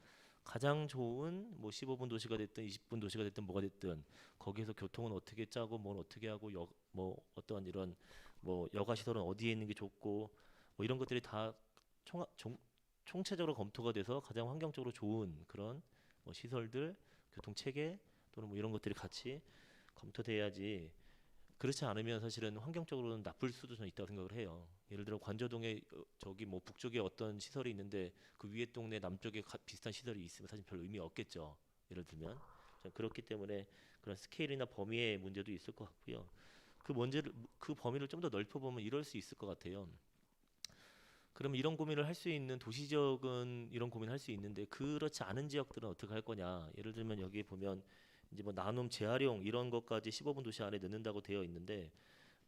가장 좋은 뭐 15분 도시가 됐든 20분 도시가 됐든 뭐가 됐든 거기에서 교통은 어떻게 짜고 뭘 어떻게 하고 뭐 어떤 이런 뭐 여가 시설은 어디에 있는 게 좋고 뭐 이런 것들이 다 총체적으로 검토가 돼서 가장 환경적으로 좋은 그런 뭐 시설들, 교통 체계 또는 뭐 이런 것들이 같이 검토돼야지 그렇지 않으면 사실은 환경적으로는 나쁠 수도 저는 있다고 생각을 해요. 예를 들어 관저동에 저기 뭐 북쪽에 어떤 시설이 있는데 그 위에 동네 남쪽에 비슷한 시설이 있으면 사실 별 의미 없겠죠. 예를 들면 그렇기 때문에 그런 스케일이나 범위의 문제도 있을 것 같고요. 그 범위를 좀 더 넓혀보면 이럴 수 있을 것 같아요. 그럼 이런 고민을 할 수 있는 도시 지역은 이런 고민을 할 수 있는데 그렇지 않은 지역들은 어떻게 할 거냐? 예를 들면 여기 보면 이제 뭐 나눔 재활용 이런 것까지 15분 도시 안에 넣는다고 되어 있는데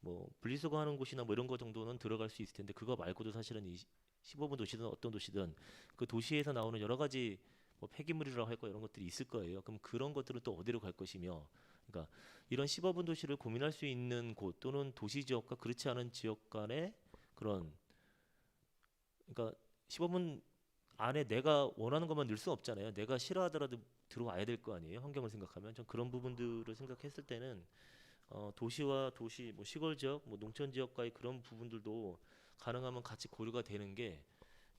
뭐 분리수거하는 곳이나 뭐 이런 거 정도는 들어갈 수 있을 텐데 그거 말고도 사실은 이 15분 도시든 어떤 도시든 그 도시에서 나오는 여러 가지 뭐 폐기물이라고 할 거 이런 것들이 있을 거예요. 그럼 그런 것들은 또 어디로 갈 것이며 그러니까 이런 15분 도시를 고민할 수 있는 곳 또는 도시 지역과 그렇지 않은 지역 간의 그런 그러니까 15분 안에 내가 원하는 것만 넣을 수 없잖아요. 내가 싫어하더라도 들어와야 될 거 아니에요. 환경을 생각하면 전 그런 부분들을 생각했을 때는 도시와 도시, 뭐 시골 지역, 뭐 농촌 지역과의 그런 부분들도 가능하면 같이 고려가 되는 게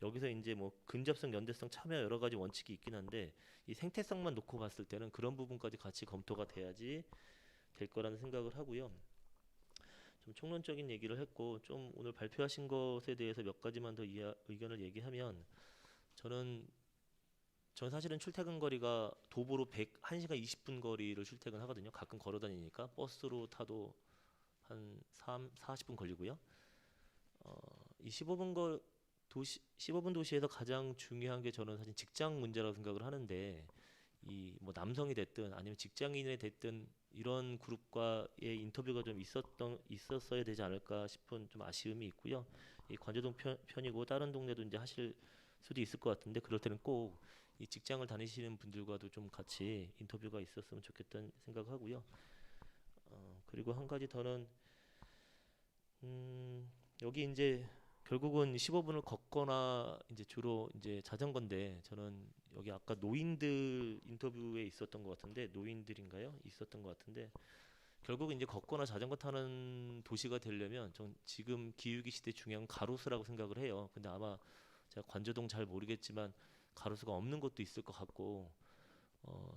여기서 이제 뭐 근접성, 연대성, 참여 여러 가지 원칙이 있긴 한데 이 생태성만 놓고 봤을 때는 그런 부분까지 같이 검토가 돼야지 될 거라는 생각을 하고요. 좀 총론적인 얘기를 했고 좀 오늘 발표하신 것에 대해서 몇 가지만 더 의견을 얘기하면 저는 사실은 출퇴근 거리가 도보로 1시간 20분 거리를 출퇴근 하거든요. 가끔 걸어 다니니까 버스로 타도 한 40분 걸리고요. 이 15분 도시 15분 도시에서 가장 중요한 게 저는 사실 직장 문제라고 생각을 하는데 이 뭐 남성이 됐든 아니면 직장인이 됐든 이런 그룹과의 인터뷰가 좀 있었어야 되지 않을까 싶은 좀 아쉬움이 있고요. 이 관제동 편이고 다른 동네도 이제 하실 수도 있을 것 같은데 그럴 때는 꼭 이 직장을 다니시는 분들과도 좀 같이 인터뷰가 있었으면 좋겠다는 생각하고요. 그리고 한 가지 더는 여기 이제 결국은 15분을 걷거나 이제 주로 이제 자전거인데 저는 여기 아까 노인들 인터뷰에 있었던 것 같은데 노인들인가요? 있었던 것 같은데 결국 이제 걷거나 자전거 타는 도시가 되려면 전 지금 기후위기 시대 중요한 가로수라고 생각을 해요. 근데 아마 제가 관저동 잘 모르겠지만 가로수가 없는 곳도 있을 것 같고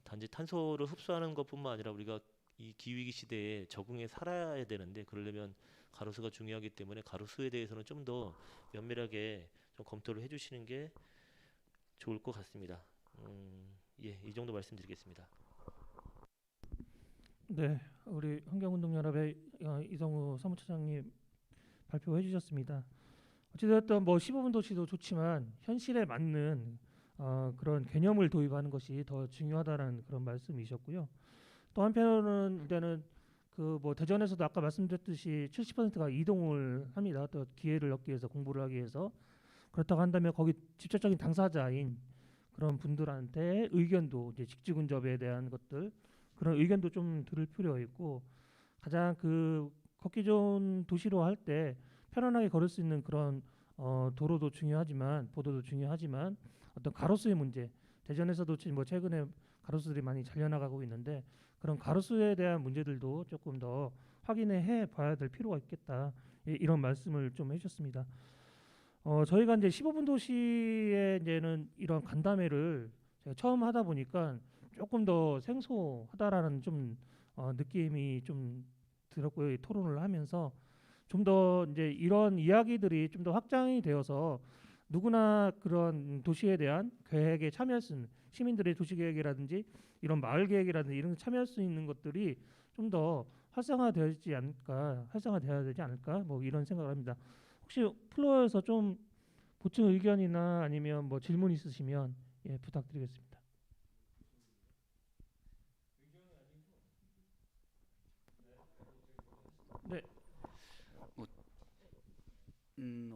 단지 탄소를 흡수하는 것뿐만 아니라 우리가 이 기후위기 시대에 적응해 살아야 되는데 그러려면 가로수가 중요하기 때문에 가로수에 대해서는 좀 더 면밀하게 좀 검토를 해주시는 게 좋을 것 같습니다. 예, 이 정도 말씀드리겠습니다. 네, 우리 환경운동연합의 이성우 사무처장님 발표해 주셨습니다. 어찌됐든 뭐 15분 도시도 좋지만 현실에 맞는 그런 개념을 도입하는 것이 더 중요하다는 그런 말씀이셨고요. 또 한편으로는 이제는 그 뭐 대전에서도 아까 말씀드렸듯이 70%가 이동을 합니다. 또 기회를 얻기 위해서 공부를 하기 위해서 그렇다고 한다면 거기 직접적인 당사자인 그런 분들한테 의견도 이제 직지 근접에 대한 것들 그런 의견도 좀 들을 필요가 있고 가장 그 걷기 좋은 도시로 할 때 편안하게 걸을 수 있는 그런 도로도 중요하지만 보도도 중요하지만 어떤 가로수의 문제 대전에서도 지금 뭐 최근에 가로수들이 많이 잘려나가고 있는데 그런 가로수에 대한 문제들도 조금 더 확인해 봐야 될 필요가 있겠다 이런 말씀을 좀 해주셨습니다. 저희가 이제 15분 도시에 이제는 이런 간담회를 제가 처음 하다 보니까 조금 더 생소하다라는 좀 느낌이 좀 들었고요. 이 토론을 하면서 좀 더 이제 이런 이야기들이 좀 더 확장이 되어서 누구나 그런 도시에 대한 계획에 참여할 수 있는 시민들의 도시 계획이라든지 이런 마을 계획이라든지 이런 데 참여할 수 있는 것들이 좀 더 활성화되지 않을까, 활성화돼야 되지 않을까, 뭐 이런 생각을 합니다. 혹시 플로어에서 좀 보충 의견이나 아니면 뭐 질문 있으시면 예, 부탁드리겠습니다. 네,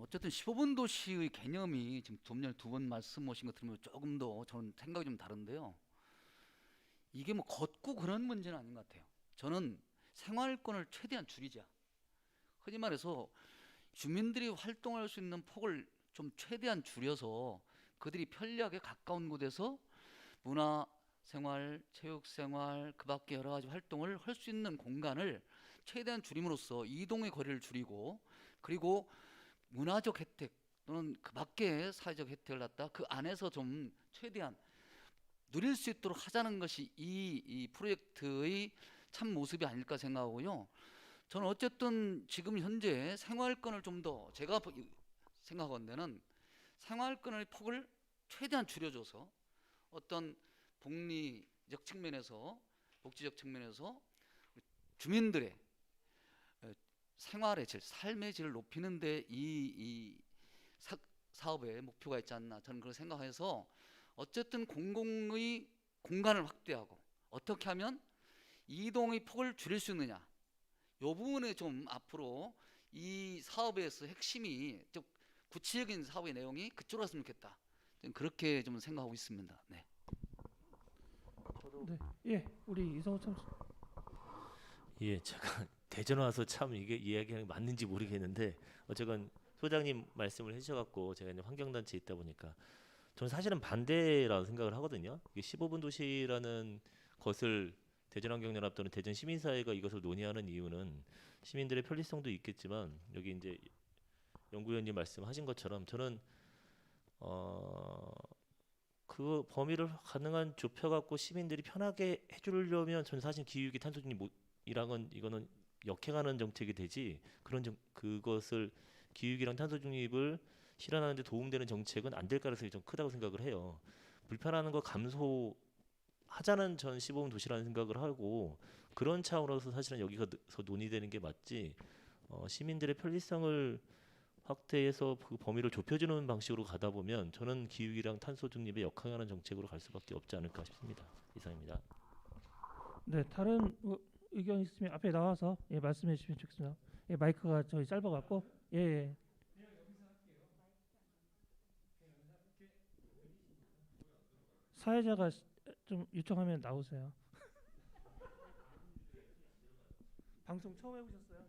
어쨌든 15분 도시의 개념이 지금 두 번 말씀하신 거 들으면 조금 더 저는 생각이 좀 다른데요. 이게 뭐 걷고 그런 문제는 아닌 것 같아요. 저는 생활권을 최대한 줄이자. 흔히 말해서 주민들이 활동할 수 있는 폭을 좀 최대한 줄여서 그들이 편리하게 가까운 곳에서 문화 생활, 체육 생활, 그 밖에 여러 가지 활동을 할 수 있는 공간을 최대한 줄임으로써 이동의 거리를 줄이고 그리고 문화적 혜택 또는 그 밖에 사회적 혜택을 갖다 그 안에서 좀 최대한 누릴 수 있도록 하자는 것이 이 프로젝트의 참 모습이 아닐까 생각하고요. 저는 어쨌든 지금 현재 생활권을 좀 더 제가 생각하건대는 생활권의 폭을 최대한 줄여줘서 어떤 복리적 측면에서 복지적 측면에서 주민들의 생활의 질, 삶의 질을 높이는 데 이 사업의 목표가 있지 않나 저는 그렇게 생각해서 어쨌든 공공의 공간을 확대하고 어떻게 하면 이동의 폭을 줄일 수 있느냐 이 부분에 좀 앞으로 이 사업에서 핵심이 좀 구체적인 사업의 내용이 그쪽으로 갔으면 좋겠다 그렇게 좀 생각하고 있습니다. 네. 네, 예, 우리 이성우 참. 예, 제가 대전 와서 참 이게 이야기가 맞는지 모르겠는데 어쨌건 소장님 말씀을 해주셔갖고 제가 이제 환경단체에 있다 보니까 저는 사실은 반대라고 생각을 하거든요. 이게 15분 도시라는 것을 대전환경연합 또는 대전 시민사회가 이것을 논의하는 이유는 시민들의 편리성도 있겠지만 여기 이제 연구위원님 말씀하신 것처럼 저는 그 범위를 가능한 좁혀갖고 시민들이 편하게 해주려면 저는 사실 기후위기 탄소중립이란 건 이거는 역행하는 정책이 되지 그것을 기후위기랑 탄소중립을 실현하는 데 도움되는 정책은 안 될 가능성이 좀 크다고 생각을 해요. 불편하는 거 감소하자는 전 15분 도시라는 생각을 하고 그런 차원에서 사실은 여기서 논의되는 게 맞지 시민들의 편리성을 확대해서 그 범위를 좁혀주는 방식으로 가다 보면 저는 기후위기랑 탄소 중립에 역행하는 정책으로 갈 수밖에 없지 않을까 싶습니다. 이상입니다. 네, 다른 의견 있으면 앞에 나와서 예, 말씀해 주시면 좋겠습니다. 예, 마이크가 저희 짧아갖고 예, 예. 사회자가 좀 요청하면 나오세요. 방송 처음 해보셨어요?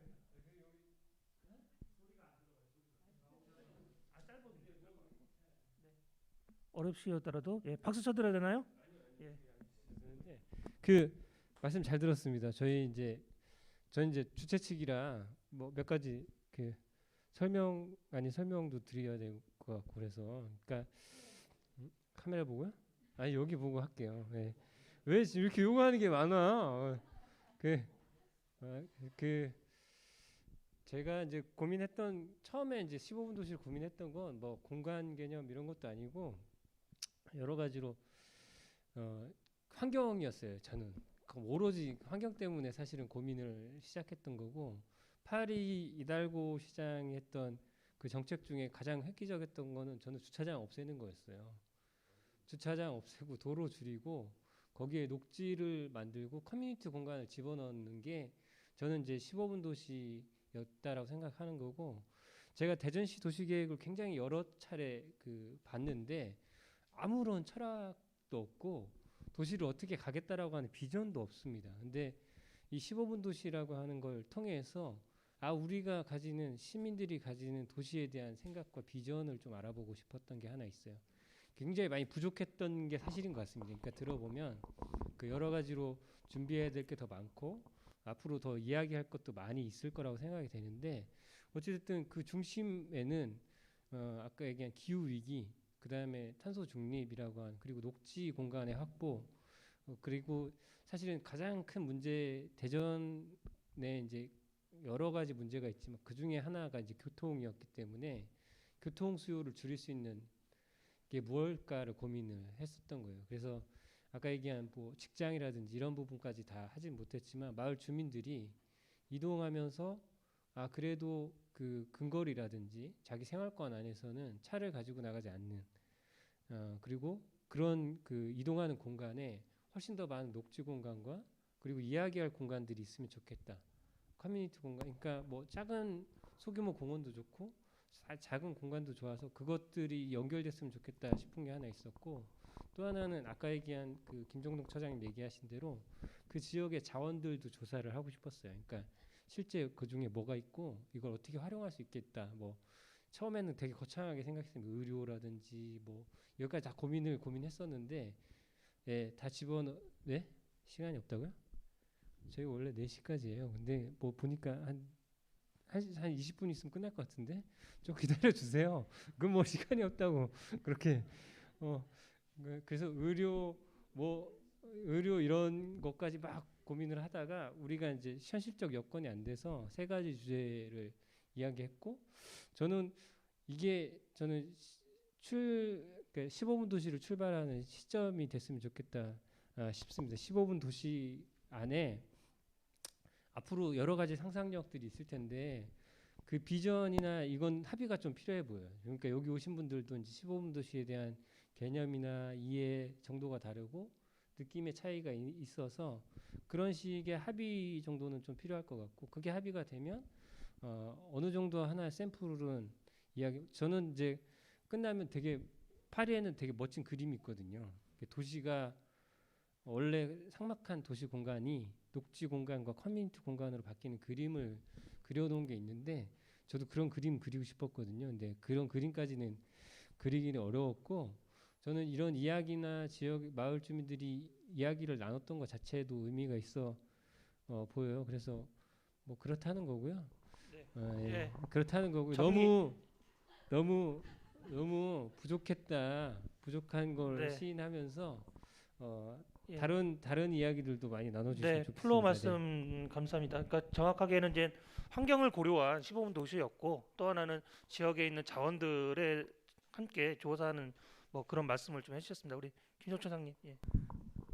어렵시더라도 예, 박수 쳐드려야 되나요? 예. 그런데 그 말씀 잘 들었습니다. 저희 이제 주최 측이라 뭐 몇 가지 그 설명 아닌 설명도 드려야 될 것 같고 그래서 그러니까 카메라 보고요? 아니 여기 보고 할게요. 네. 왜 이렇게 요구하는 게 많아? 그 제가 이제 고민했던 처음에 이제 15분 도시를 고민했던 건 뭐 공간 개념 이런 것도 아니고 여러 가지로 환경이었어요. 저는 그럼 오로지 환경 때문에 사실은 고민을 시작했던 거고 파리 이달고 시장이 했던 그 정책 중에 가장 획기적이었던 거는 저는 주차장 없애는 거였어요. 주차장 없애고 도로 줄이고 거기에 녹지를 만들고 커뮤니티 공간을 집어넣는 게 저는 이제 15분 도시였다라고 생각하는 거고 제가 대전시 도시계획을 굉장히 여러 차례 봤는데 아무런 철학도 없고 도시를 어떻게 가겠다라고 하는 비전도 없습니다. 근데 이 15분 도시라고 하는 걸 통해서 우리가 가지는 시민들이 가지는 도시에 대한 생각과 비전을 좀 알아보고 싶었던 게 하나 있어요. 굉장히 많이 부족했던 게 사실인 것 같습니다. 그러니까 들어보면 그 여러 가지로 준비해야 될 게 더 많고 앞으로 더 이야기할 것도 많이 있을 거라고 생각이 되는데 어쨌든 그 중심에는 아까 얘기한 기후 위기, 그 다음에 탄소 중립이라고 한 그리고 녹지 공간의 확보 그리고 사실은 가장 큰 문제 대전에 이제 여러 가지 문제가 있지만 그 중에 하나가 이제 교통이었기 때문에 교통 수요를 줄일 수 있는 게 무엇일까를 고민을 했었던 거예요. 그래서 아까 얘기한 뭐 직장이라든지 이런 부분까지 다 하진 못했지만 마을 주민들이 이동하면서 그래도 그 근거리라든지 자기 생활권 안에서는 차를 가지고 나가지 않는 그리고 그런 그 이동하는 공간에 훨씬 더 많은 녹지 공간과 그리고 이야기할 공간들이 있으면 좋겠다. 커뮤니티 공간, 그러니까 뭐 작은 소규모 공원도 좋고 작은 공간도 좋아서 그것들이 연결됐으면 좋겠다 싶은 게 하나 있었고 또 하나는 아까 얘기한 그 김정동 차장님 얘기하신 대로 그 지역의 자원들도 조사를 하고 싶었어요. 그러니까 실제 그 중에 뭐가 있고 이걸 어떻게 활용할 수 있겠다. 뭐 처음에는 되게 거창하게 생각했으면 의료라든지 뭐 여기까지 다 고민했었는데 다 네? 시간이 없다고요? 저희 원래 4시까지예요. 근데 뭐 보니까 한 20분 있으면 끝날 것 같은데 좀 기다려 주세요. 그건 뭐 시간이 없다고 그렇게 그래서 의료 이런 것까지 막 고민을 하다가 우리가 이제 현실적 여건이 안 돼서 3가지 주제를 이야기했고 저는 15분 도시를 출발하는 시점이 됐으면 좋겠다 싶습니다. 15분 도시 안에 앞으로 여러 가지 상상력들이 있을 텐데 그 비전이나 이건 합의가 좀 필요해 보여요. 그러니까 여기 오신 분들도 이제 15분 도시에 대한 개념이나 이해 정도가 다르고 느낌의 차이가 있어서 그런 식의 합의 정도는 좀 필요할 것 같고 그게 합의가 되면 어느 정도 하나의 샘플은 저는 이제 끝나면 파리에는 되게 멋진 그림이 있거든요. 도시가 원래 삭막한 도시 공간이 녹지 공간과 커뮤니티 공간으로 바뀌는 그림을 그려놓은 게 있는데 저도 그런 그림 그리고 싶었거든요. 근데 그런 그림까지는 그리기는 어려웠고 저는 이런 이야기나 지역 마을 주민들이 이야기를 나눴던 것 자체도 의미가 있어 보여요. 그래서 뭐 그렇다는 거고요. 네. 예. 그렇다는 거고요. 너무 부족한 걸 네. 시인하면서 예. 다른 이야기들도 많이 나눠주시면 네, 좋겠습니다. 플로우 말씀 감사합니다. 그러니까 정확하게는 이제 환경을 고려한 15분 도시였고 또 하나는 지역에 있는 자원들에 함께 조사하는 뭐 그런 말씀을 좀 해주셨습니다. 우리 김정철 사장님. 예.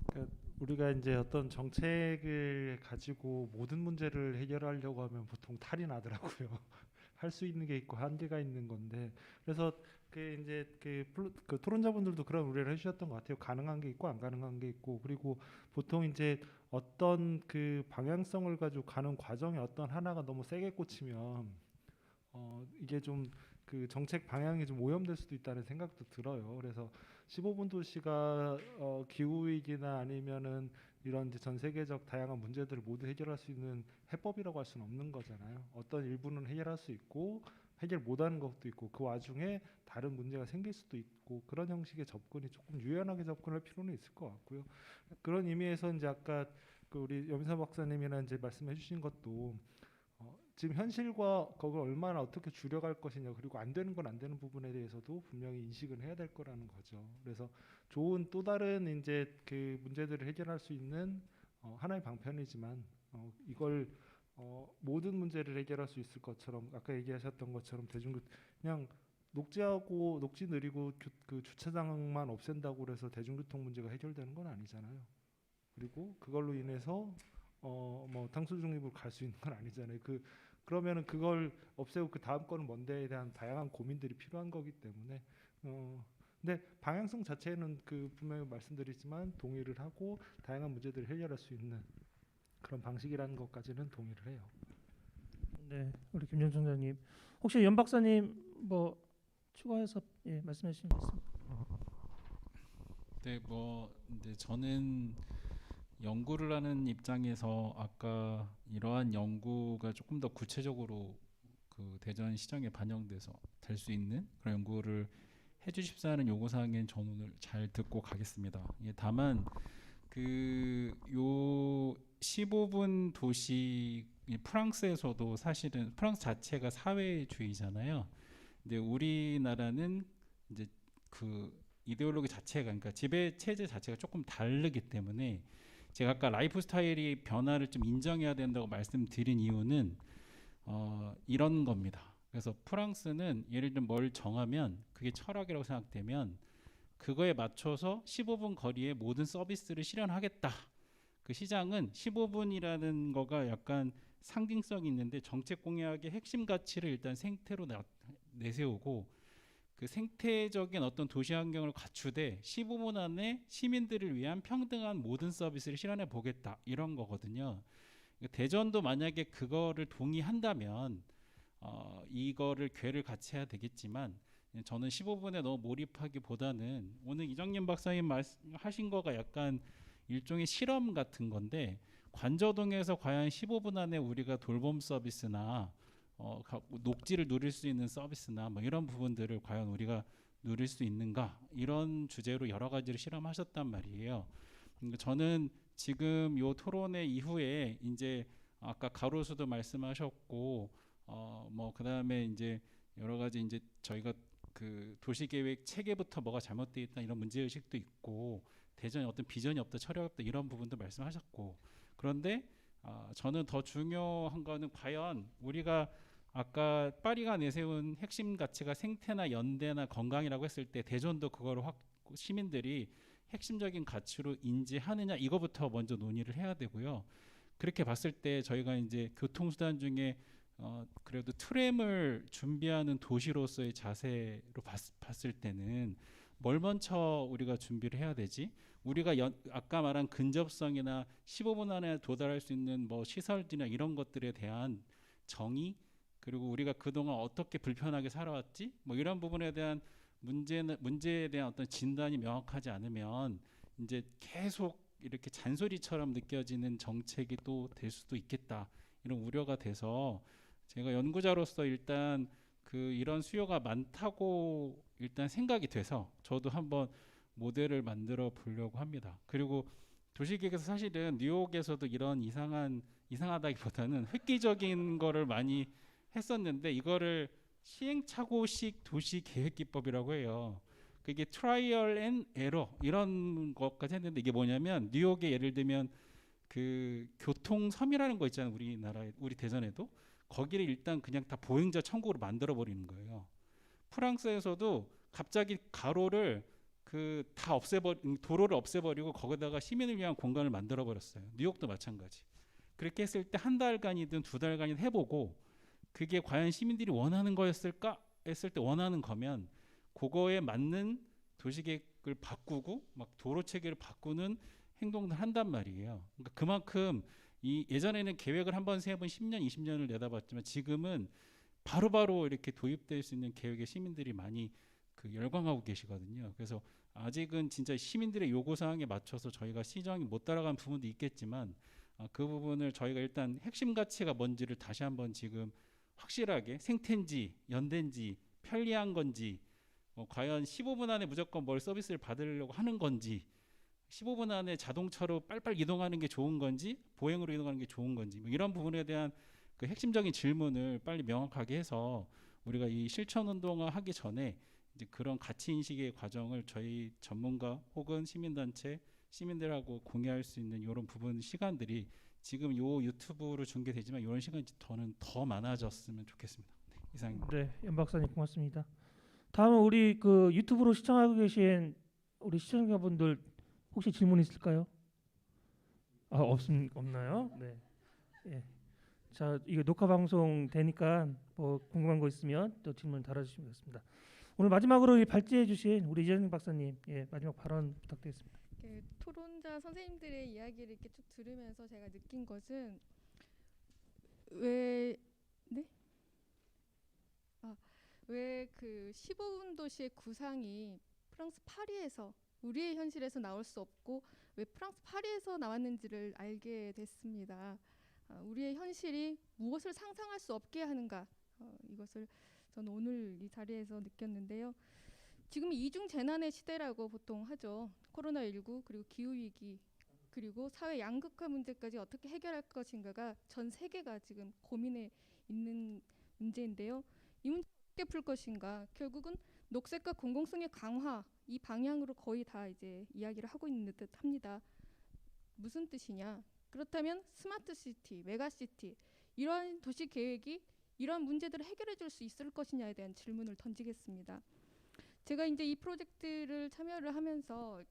그러니까 우리가 이제 어떤 정책을 가지고 모든 문제를 해결하려고 하면 보통 탈이 나더라고요. 할 수 있는 게 있고 한계가 있는 건데, 그래서 그 토론자분들도 그런 우려를 해주셨던 것 같아요. 가능한 게 있고 안 가능한 게 있고, 그리고 보통 이제 어떤 그 방향성을 가지고 가는 과정에 어떤 하나가 너무 세게 꽂히면 이게 좀 그 정책 방향이 좀 오염될 수도 있다는 생각도 들어요. 그래서 15분 도시가 기후 위기나 아니면은 이런 이제 전 세계적 다양한 문제들을 모두 해결할 수 있는 해법이라고 할 수는 없는 거잖아요. 어떤 일부는 해결할 수 있고 해결 못하는 것도 있고, 그 와중에 다른 문제가 생길 수도 있고, 그런 형식의 접근이 조금 유연하게 접근할 필요는 있을 것 같고요. 그런 의미에서 이제 아까 그 우리 염사 박사님이나 이제 말씀해 주신 것도 지금 현실과 그걸 얼마나 어떻게 줄여갈 것이냐, 그리고 안 되는 건 안 되는 부분에 대해서도 분명히 인식은 해야 될 거라는 거죠. 그래서 좋은 또 다른 이제 그 문제들을 해결할 수 있는 하나의 방편이지만 이걸 모든 문제를 해결할 수 있을 것처럼 아까 얘기하셨던 것처럼 그냥 녹지하고 녹지 느리고 그 주차장만 없앤다고 해서 대중교통 문제가 해결되는 건 아니잖아요. 그리고 그걸로 인해서 뭐 탄소 중립으로 갈 수 있는 건 아니잖아요. 그러면은 그걸 없애고 그 다음 거는 뭔데에 대한 다양한 고민들이 필요한 거기 때문에 근데 방향성 자체는 그 분명히 말씀드리지만 동의를 하고 다양한 문제들을 해결할 수 있는 그런 방식이라는 것까지는 동의를 해요. 네, 우리 김정 총장님, 혹시 연 박사님 뭐 추가해서 말씀해 주시면 있습니다. 네, 뭐 이제 저는 연구를 하는 입장에서 아까 이러한 연구가 조금 더 구체적으로 그 대전 시장에 반영돼서 될 수 있는 그런 연구를 해주십사 하는 요구사항엔 저는 오늘 잘 듣고 가겠습니다. 예, 다만 그 요 15분 도시 프랑스에서도 사실은 프랑스 자체가 사회주의잖아요. 근데 우리나라는 이제 그 이데올로기 자체가, 그러니까 지배 체제 자체가 조금 다르기 때문에 제가 아까 라이프 스타일이 변화를 좀 인정해야 된다고 말씀드린 이유는 이런 겁니다. 그래서 프랑스는 예를 들면 뭘 정하면 그게 철학이라고 생각되면 그거에 맞춰서 15분 거리에 모든 서비스를 실현하겠다. 그 시장은 15분이라는 거가 약간 상징성이 있는데 정책 공약의 핵심 가치를 일단 생태로 내세우고 그 생태적인 어떤 도시 환경을 갖추되 15분 안에 시민들을 위한 평등한 모든 서비스를 실현해 보겠다, 이런 거거든요. 대전도 만약에 그거를 동의한다면 이거를 궤를 같이 해야 되겠지만, 저는 15분에 너무 몰입하기보다는 오늘 이정림 박사님 말씀하신 거가 약간 일종의 실험 같은 건데, 관저동에서 과연 15분 안에 우리가 돌봄 서비스나 녹지를 누릴 수 있는 서비스나 뭐 이런 부분들을 과연 우리가 누릴 수 있는가, 이런 주제로 여러 가지를 실험하셨단 말이에요. 저는 지금 요 토론회 이후에 이제 아까 가로수도 말씀하셨고 뭐 그다음에 이제 여러 가지 이제 저희가 그 도시계획 체계부터 뭐가 잘못되어 있다 이런 문제의식도 있고, 대전에 어떤 비전이 없다, 철학이 없다, 이런 부분도 말씀하셨고, 그런데 저는 더 중요한 거는 과연 우리가 아까 파리가 내세운 핵심 가치가 생태나 연대나 건강이라고 했을 때 대전도 그거를 시민들이 핵심적인 가치로 인지하느냐, 이거부터 먼저 논의를 해야 되고요. 그렇게 봤을 때 저희가 이제 교통수단 중에 그래도 트램을 준비하는 도시로서의 자세로 봤을 때는 뭘 먼저 우리가 준비를 해야 되지? 우리가 아까 말한 근접성이나 15분 안에 도달할 수 있는 뭐 시설이나 이런 것들에 대한 정의, 그리고 우리가 그동안 어떻게 불편하게 살아왔지? 뭐 이런 부분에 대한 문제에 대한 어떤 진단이 명확하지 않으면 이제 계속 이렇게 잔소리처럼 느껴지는 정책이 또 될 수도 있겠다, 이런 우려가 돼서 제가 연구자로서 일단 이런 수요가 많다고 일단 생각이 돼서 저도 한번 모델을 만들어 보려고 합니다. 그리고 도시계획에서 사실은 뉴욕에서도 이런 이상하다기보다는 획기적인 거를 많이 했었는데, 이거를 시행착오식 도시계획기법이라고 해요. 그게 트라이얼 앤 에러 이런 것까지 했는데, 이게 뭐냐면 뉴욕에 예를 들면 그 교통섬이라는 거 있잖아요. 우리 대전에도 거기를 일단 그냥 다 보행자 천국으로 만들어 버리는 거예요. 프랑스에서도 갑자기 가로를 도로를 없애버리고 거기다가 시민을 위한 공간을 만들어 버렸어요. 뉴욕도 마찬가지. 그렇게 했을 때 한 달간이든 두 달간이든 해보고 그게 과연 시민들이 원하는 거였을까 했을 때 원하는 거면 그거에 맞는 도시계획을 바꾸고 막 도로 체계를 바꾸는 행동을 한단 말이에요. 그러니까 그만큼 이 예전에는 계획을 한 번, 세 번, 10년, 20년을 내다봤지만 지금은 바로바로 이렇게 도입될 수 있는 계획에 시민들이 많이 그 열광하고 계시거든요. 그래서 아직은 진짜 시민들의 요구 사항에 맞춰서 저희가 시정이 못 따라간 부분도 있겠지만 그 부분을 저희가 일단 핵심 가치가 뭔지를 다시 한번 지금 확실하게 생태인지 연대인지 편리한 건지 과연 15분 안에 무조건 뭘 서비스를 받으려고 하는 건지 15분 안에 자동차로 빨빨 이동하는 게 좋은 건지 보행으로 이동하는 게 좋은 건지 뭐 이런 부분에 대한 그 핵심적인 질문을 빨리 명확하게 해서 우리가 이 실천 운동을 하기 전에 이제 그런 가치 인식의 과정을 저희 전문가 혹은 시민단체 시민들하고 공유할 수 있는 이런 부분 시간들이 지금 요 유튜브로 중계되지만 이런 시간이 더는 더 많아졌으면 좋겠습니다. 네, 이상입니다. 네, 연 박사님 고맙습니다. 다음은 우리 그 유튜브로 시청하고 계신 우리 시청자분들 혹시 질문 있을까요? 없나요? 네. 예. 자, 이거 녹화 방송 되니까 뭐 궁금한 거 있으면 또 질문 달아주시면 되겠습니다. 오늘 마지막으로 발제해주신 우리 이정림 박사님, 예, 마지막 발언 부탁드리겠습니다. 토론자 선생님들의 이야기를 이렇게 쭉 들으면서 제가 느낀 것은 왜 그 15분 도시의 구상이 프랑스 파리에서 우리의 현실에서 나올 수 없고 왜 프랑스 파리에서 나왔는지를 알게 됐습니다. 우리의 현실이 무엇을 상상할 수 없게 하는가 이것을 저는 오늘 이 자리에서 느꼈는데요. 지금 이중 재난의 시대라고 보통 하죠. 코로나19 그리고 기후위기 그리고 사회 양극화 문제까지 어떻게 해결할 것인가가 전 세계가 지금 고민해 있는 문제인데요. 이 문제 어떻게 풀 것인가 결국은 녹색과 공공성의 강화 이 방향으로 거의 다 이제 이야기를 하고 있는 듯 합니다. 무슨 뜻이냐? 그렇다면 스마트 시티, 메가시티 이러한 도시 계획이 이러한 문제들을 해결해 줄 수 있을 것이냐에 대한 질문을 던지겠습니다. 제가 이제 이 프로젝트를 참여를 하면서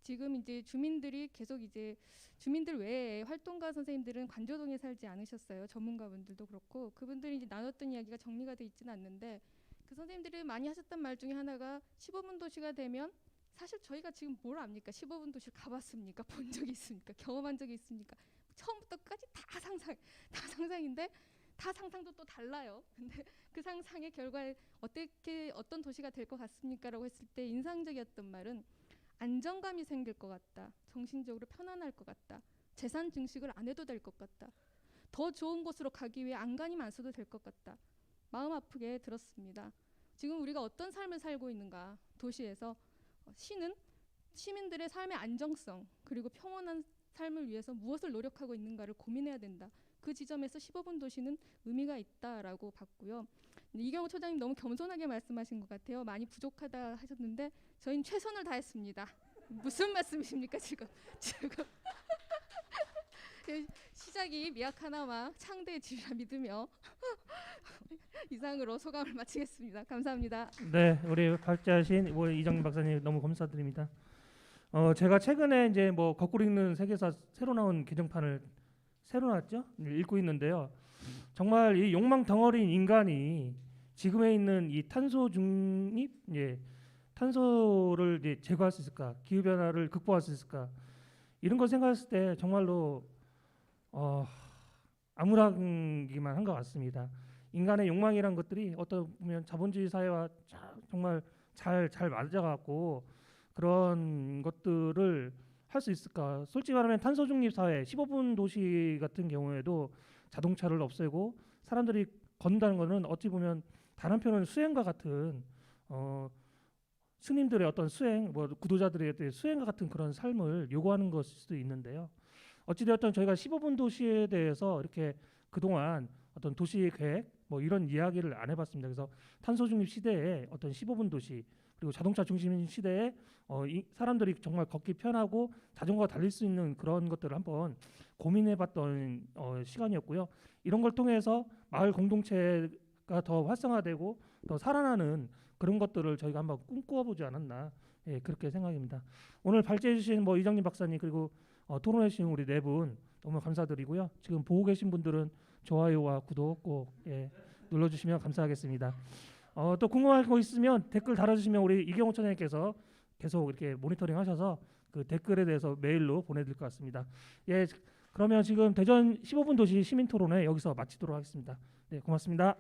지금 이제 주민들이 계속 이제 주민들 외에 활동가 선생님들은 관조동에 살지 않으셨어요. 전문가분들도 그렇고 그분들이 이제 나눴던 이야기가 정리가 돼 있지는 않는데 그 선생님들이 많이 하셨던 말 중에 하나가 15분 도시가 되면 사실 저희가 지금 뭘 압니까? 15분 도시를 가봤습니까? 본 적이 있습니까? 경험한 적이 있습니까? 처음부터 끝까지 다 상상인데 다 상상도 또 달라요. 근데 그 상상의 결과에 어떤 도시가 될 것 같습니까라고 했을 때 인상적이었던 말은 안정감이 생길 것 같다. 정신적으로 편안할 것 같다. 재산 증식을 안 해도 될 것 같다. 더 좋은 곳으로 가기 위해 안간힘 안 써도 될 것 같다. 마음 아프게 들었습니다. 지금 우리가 어떤 삶을 살고 있는가 도시에서 시는 시민들의 삶의 안정성 그리고 평온한 삶을 위해서 무엇을 노력하고 있는가를 고민해야 된다. 그 지점에서 15분 도시는 의미가 있다라고 봤고요. 이경호 처장님 너무 겸손하게 말씀하신 것 같아요. 많이 부족하다 하셨는데 저희는 최선을 다했습니다. 무슨 말씀이십니까 지금 시작이 미약하나마 창대의 질이라 믿으며 이상으로 소감을 마치겠습니다. 감사합니다. 네, 우리 발제하신 우리 이정림 박사님 너무 감사드립니다. 제가 최근에 이제 뭐 거꾸로 읽는 세계사 새로 나온 개정판을 새로 나왔죠? 읽고 있는데요. 정말 이 욕망 덩어리인 인간이 지금에 있는 이 탄소 중립, 탄소를 이제 제거할 수 있을까, 기후 변화를 극복할 수 있을까 이런 걸 생각했을 때 정말로 암울하기만 한 것 같습니다. 인간의 욕망이란 것들이 어떤 보면 자본주의 사회와 정말 잘 맞아갖고 그런 것들을 할 수 있을까? 솔직히 말하면 탄소 중립 사회, 15분 도시 같은 경우에도 자동차를 없애고 사람들이 걷는다는 것은 어찌 보면 다른 한편은 수행과 같은 스님들의 어떤 수행, 뭐 구도자들의 수행과 같은 그런 삶을 요구하는 것일 수도 있는데요. 어찌되었든 저희가 15분 도시에 대해서 이렇게 그동안 어떤 도시 계획 뭐 이런 이야기를 안 해봤습니다. 그래서 탄소 중립 시대에 어떤 15분 도시 그리고 자동차 중심 시대에 사람들이 정말 걷기 편하고 자전거가 달릴 수 있는 그런 것들을 한번 고민해봤던 시간이었고요. 이런 걸 통해서 마을 공동체가 더 활성화되고 더 살아나는 그런 것들을 저희가 한번 꿈꿔보지 않았나 그렇게 생각입니다. 오늘 발제해주신 뭐 이정림 박사님 그리고 토론해주신 우리 네 분 너무 감사드리고요. 지금 보고 계신 분들은 좋아요와 구독 꼭 눌러주시면 감사하겠습니다. 또 궁금한 거 있으면 댓글 달아주시면 우리 이경호 차장님께서 계속 이렇게 모니터링 하셔서 그 댓글에 대해서 메일로 보내드릴 것 같습니다. 예, 그러면 지금 대전 15분 도시 시민 토론회 여기서 마치도록 하겠습니다. 네, 고맙습니다.